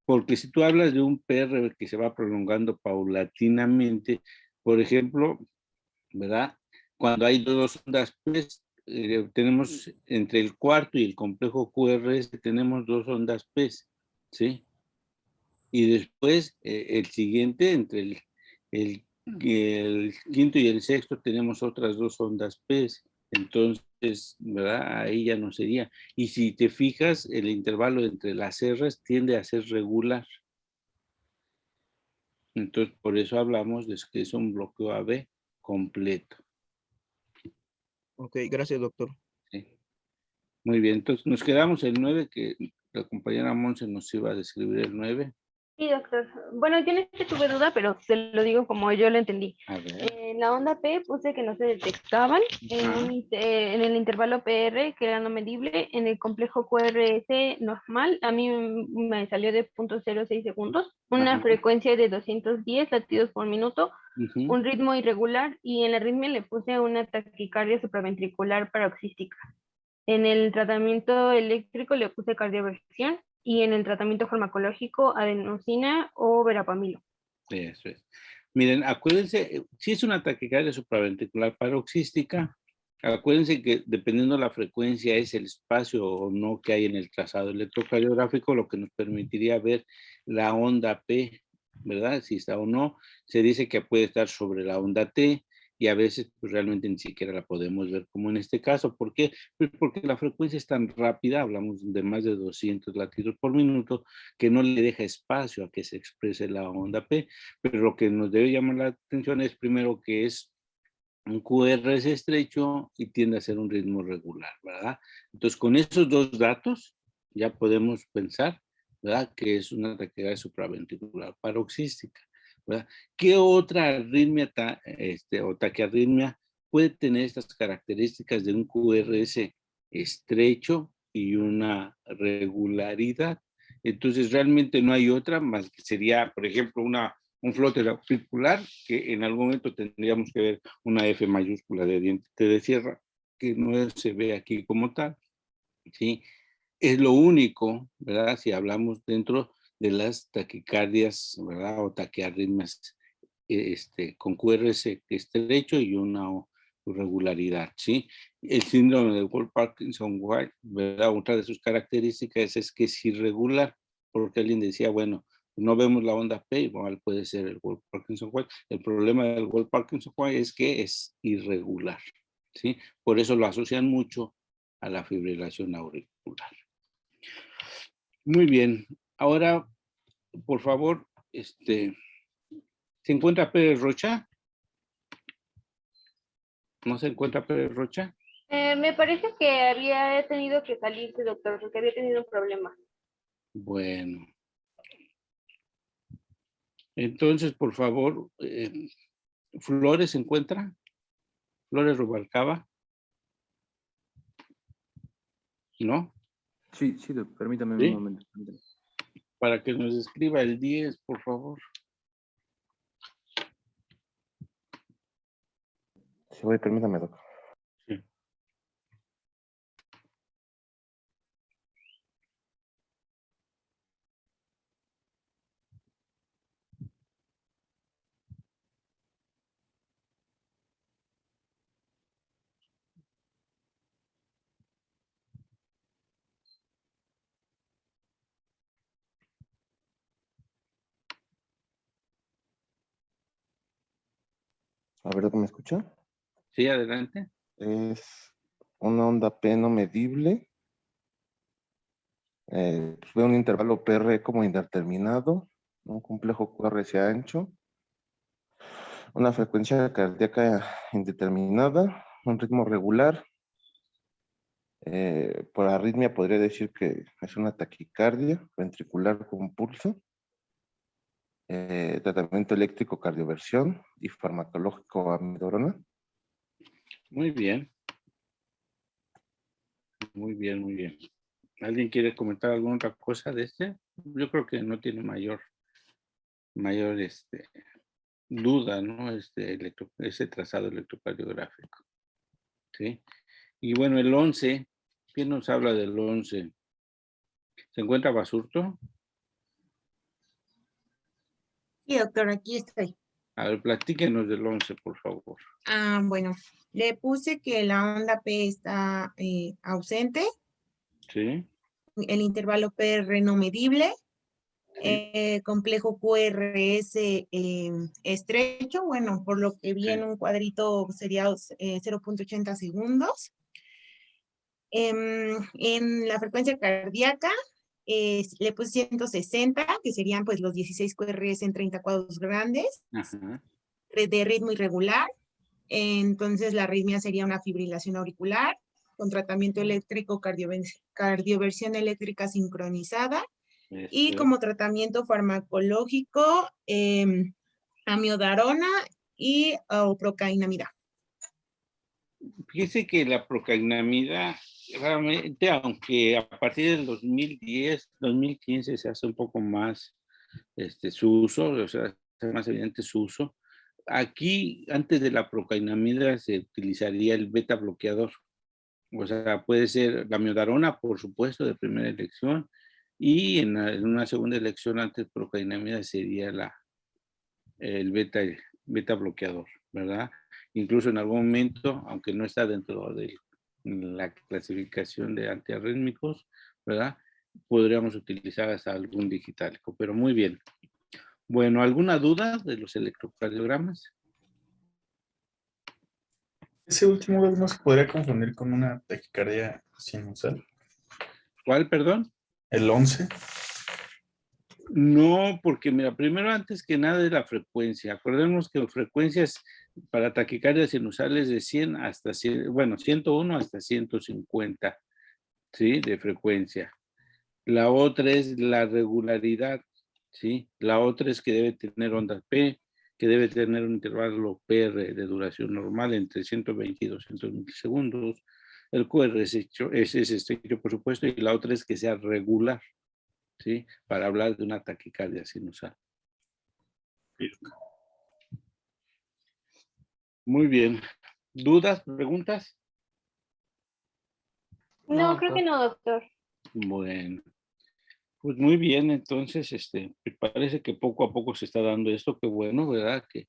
Porque si tú hablas de un PR que se va prolongando paulatinamente, por ejemplo, ¿verdad? Cuando hay dos ondas, pues, tenemos entre el cuarto y el complejo QRS, tenemos dos ondas P, ¿sí? Y después, el siguiente, entre el quinto y el sexto, tenemos otras dos ondas P. Entonces, ¿verdad? Ahí ya no sería. Y si te fijas, el intervalo entre las R's tiende a ser regular. Entonces, por eso hablamos de que es un bloqueo AB completo. Ok, gracias, doctor. Sí. Muy bien, entonces nos quedamos el 9, que la compañera Monse nos iba a describir el 9. Sí, doctor. Bueno, yo en este tuve duda, pero se lo digo como yo lo entendí. A ver. En la onda P puse que no se detectaban, en el intervalo PR, que era no medible, en el complejo QRS normal, a mí me salió de 0.06 segundos, una frecuencia de 210 latidos por minuto, un ritmo irregular, y en la arritmia le puse una taquicardia supraventricular paroxística. En el tratamiento eléctrico le puse cardioversión y en el tratamiento farmacológico adenosina o verapamilo. Eso es. Miren, acuérdense, si es una taquicardia supraventricular paroxística, acuérdense que dependiendo de la frecuencia es el espacio o no que hay en el trazado electrocardiográfico lo que nos permitiría ver la onda P, ¿verdad? Si está o no. Se dice que puede estar sobre la onda T y a veces pues, realmente ni siquiera la podemos ver como en este caso. ¿Por qué? Pues porque la frecuencia es tan rápida, hablamos de más de 200 latidos por minuto, que no le deja espacio a que se exprese la onda P. Pero lo que nos debe llamar la atención es primero que es un QRS estrecho y tiende a ser un ritmo regular, ¿verdad? Entonces, con esos dos datos ya podemos pensar, ¿verdad? Que es una taquicardia supraventricular paroxística, ¿verdad? ¿Qué otra arritmia o taquiarritmia puede tener estas características de un QRS estrecho y una regularidad? Entonces, realmente no hay otra más que sería, por ejemplo, un flote auricular, que en algún momento tendríamos que ver una F mayúscula de diente de sierra, que no se ve aquí como tal, ¿sí? Es lo único, ¿verdad? Si hablamos dentro de las taquicardias, ¿verdad? O taquiarritmias con QRS estrecho y una irregularidad, ¿sí? El síndrome de Wolff-Parkinson-White, ¿verdad? Otra de sus características es que es irregular, porque alguien decía, bueno, no vemos la onda P, igual puede ser el Wolff-Parkinson-White. El problema del Wolff-Parkinson-White es que es irregular, ¿sí? Por eso lo asocian mucho a la fibrilación auricular. Muy bien. Ahora, por favor, ¿se encuentra Pérez Rocha? ¿No se encuentra Pérez Rocha? Me parece que había tenido que salirse, doctor, porque había tenido un problema. Bueno. Entonces, por favor, ¿Flores se encuentra? ¿Flores Rubalcaba? ¿No? Sí, permítame ¿Sí? un momento. Para que nos escriba el 10, por favor. Sí, permítame, doctor. Sí. A ver, ¿me escucha? Sí, adelante. Es una onda P no medible Pues veo un intervalo PR como indeterminado, un complejo QRS ancho, una frecuencia cardíaca indeterminada, un ritmo regular. Por arritmia podría decir que es una taquicardia ventricular con pulso. Tratamiento eléctrico, cardioversión y farmacológico amiodarona. Muy bien. Muy bien, muy bien. ¿Alguien quiere comentar alguna otra cosa de este? Yo creo que no tiene mayor duda, ¿no? Ese trazado electrocardiográfico. ¿Sí? Y bueno, el 11, ¿quién nos habla del 11? ¿Se encuentra Basurto? Sí, doctor, aquí estoy. A ver, platíquenos del 11, por favor. Bueno, le puse que la onda P está ausente, Sí. el intervalo PR no medible, Sí. complejo QRS estrecho, bueno, por lo que vi en un cuadrito sería 0.80 segundos. En la frecuencia cardíaca le puse 160, que serían pues los 16 QRS en 30 cuadros grandes, Ajá. de ritmo irregular. Entonces la arritmia sería una fibrilación auricular con tratamiento eléctrico, cardioversión eléctrica sincronizada. Y como tratamiento farmacológico, amiodarona y procainamida. Fíjese que la procainamida, realmente, aunque a partir del 2010, 2015 se hace un poco más su uso, o sea, es más evidente su uso. Aquí, antes de la procainamida, se utilizaría el beta bloqueador. O sea, puede ser la amiodarona, por supuesto, de primera elección, y en una segunda elección antes de procainamida sería el beta bloqueador, ¿verdad? Incluso en algún momento, aunque no está dentro de la clasificación de antiarrítmicos, ¿verdad? Podríamos utilizar hasta algún digitálico, pero muy bien. Bueno, ¿alguna duda de los electrocardiogramas? Ese último no se podría confundir con una taquicardia sinusal. ¿Cuál, perdón? El 11. No, porque mira, primero antes que nada es la frecuencia. Acordemos que frecuencias para taquicardias sinusales de 100 hasta 100, bueno, 101 hasta 150, ¿sí? De frecuencia. La otra es la regularidad, ¿sí? La otra es que debe tener ondas P, que debe tener un intervalo PR de duración normal entre 120 y 200 milisegundos. El QR es estrecho, por supuesto, y la otra es que sea regular, ¿sí? Para hablar de una taquicardia sinusal. Muy bien. ¿Dudas, preguntas? No, creo que no, doctor. Bueno. Pues muy bien, entonces, me parece que poco a poco se está dando esto, qué bueno, ¿verdad? Que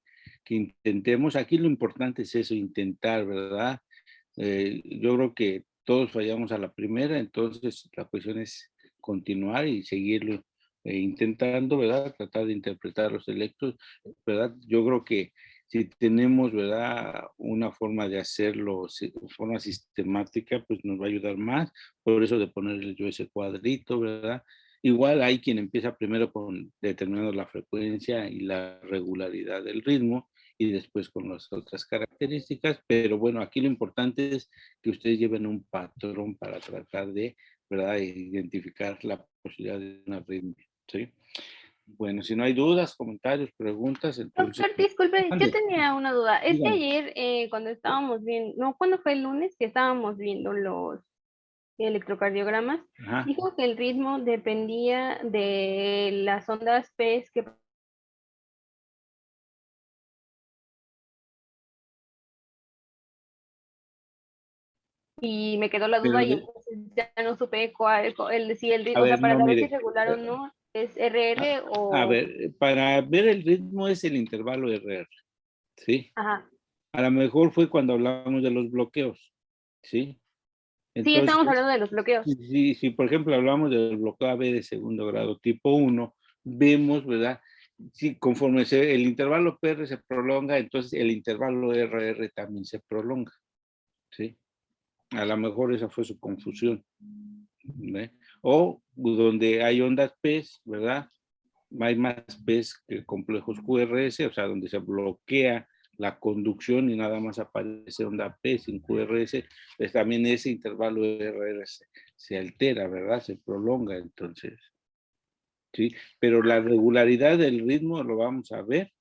intentemos, aquí lo importante es eso, intentar, ¿verdad? Yo creo que todos fallamos a la primera, entonces la cuestión es continuar y seguirlo intentando, ¿verdad? Tratar de interpretar los electros, ¿verdad? Yo creo que si tenemos, ¿verdad? Una forma de hacerlo de forma sistemática, pues nos va a ayudar más, por eso de ponerle yo ese cuadrito, ¿verdad? Igual hay quien empieza primero con determinando la frecuencia y la regularidad del ritmo y después con las otras características, pero bueno, aquí lo importante es que ustedes lleven un patrón para tratar de, ¿verdad?, identificar la posibilidad de una arritmia, ¿sí? Bueno, si no hay dudas, comentarios, preguntas, entonces... Doctor, disculpe, yo tenía una duda. Es que Dígame. ayer cuando estábamos viendo, no, ¿cuándo fue el lunes que estábamos viendo los electrocardiogramas? Ajá. Dijo que el ritmo dependía de las ondas P que y me quedó la duda Pero y entonces ya no supe cuál, si el a ritmo, o sea, ver, para no, saber si mire. es regular o no, es RR A o... ver, para ver el ritmo es el intervalo RR, ¿sí? Ajá. A lo mejor fue cuando hablamos de los bloqueos, ¿sí? Sí, Entonces, estamos hablando de los bloqueos. si por ejemplo hablamos del bloqueo AB de segundo grado tipo 1, vemos, ¿verdad? Si conforme el intervalo PR se prolonga, entonces el intervalo RR también se prolonga, ¿sí? A lo mejor esa fue su confusión. ¿Ve? O donde hay ondas PES, ¿verdad? Hay más PES que complejos QRS, o sea, donde se bloquea la conducción y nada más aparece onda P sin QRS, pues también ese intervalo RRS se altera, ¿verdad? Se prolonga, entonces. ¿Sí? Pero la regularidad del ritmo lo vamos a ver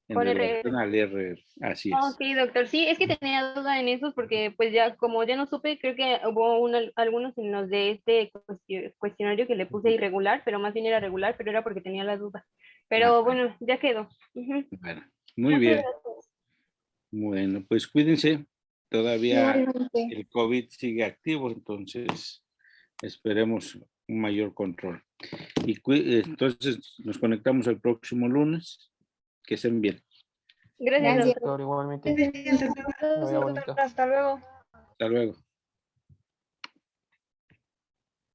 en relación al RR. Así es. Ok, doctor. Sí, es que tenía duda en esos porque pues ya, como ya no supe, creo que hubo algunos en los de este cuestionario que le puse irregular, pero más bien era regular, pero era porque tenía la duda. Pero bueno, ya quedó. Bueno, muy bien. Bueno, pues cuídense. Todavía el COVID sigue activo, entonces esperemos un mayor control. Y entonces nos conectamos el próximo lunes. Que estén bien. Gracias, doctor. Igualmente. Hasta luego. Hasta luego.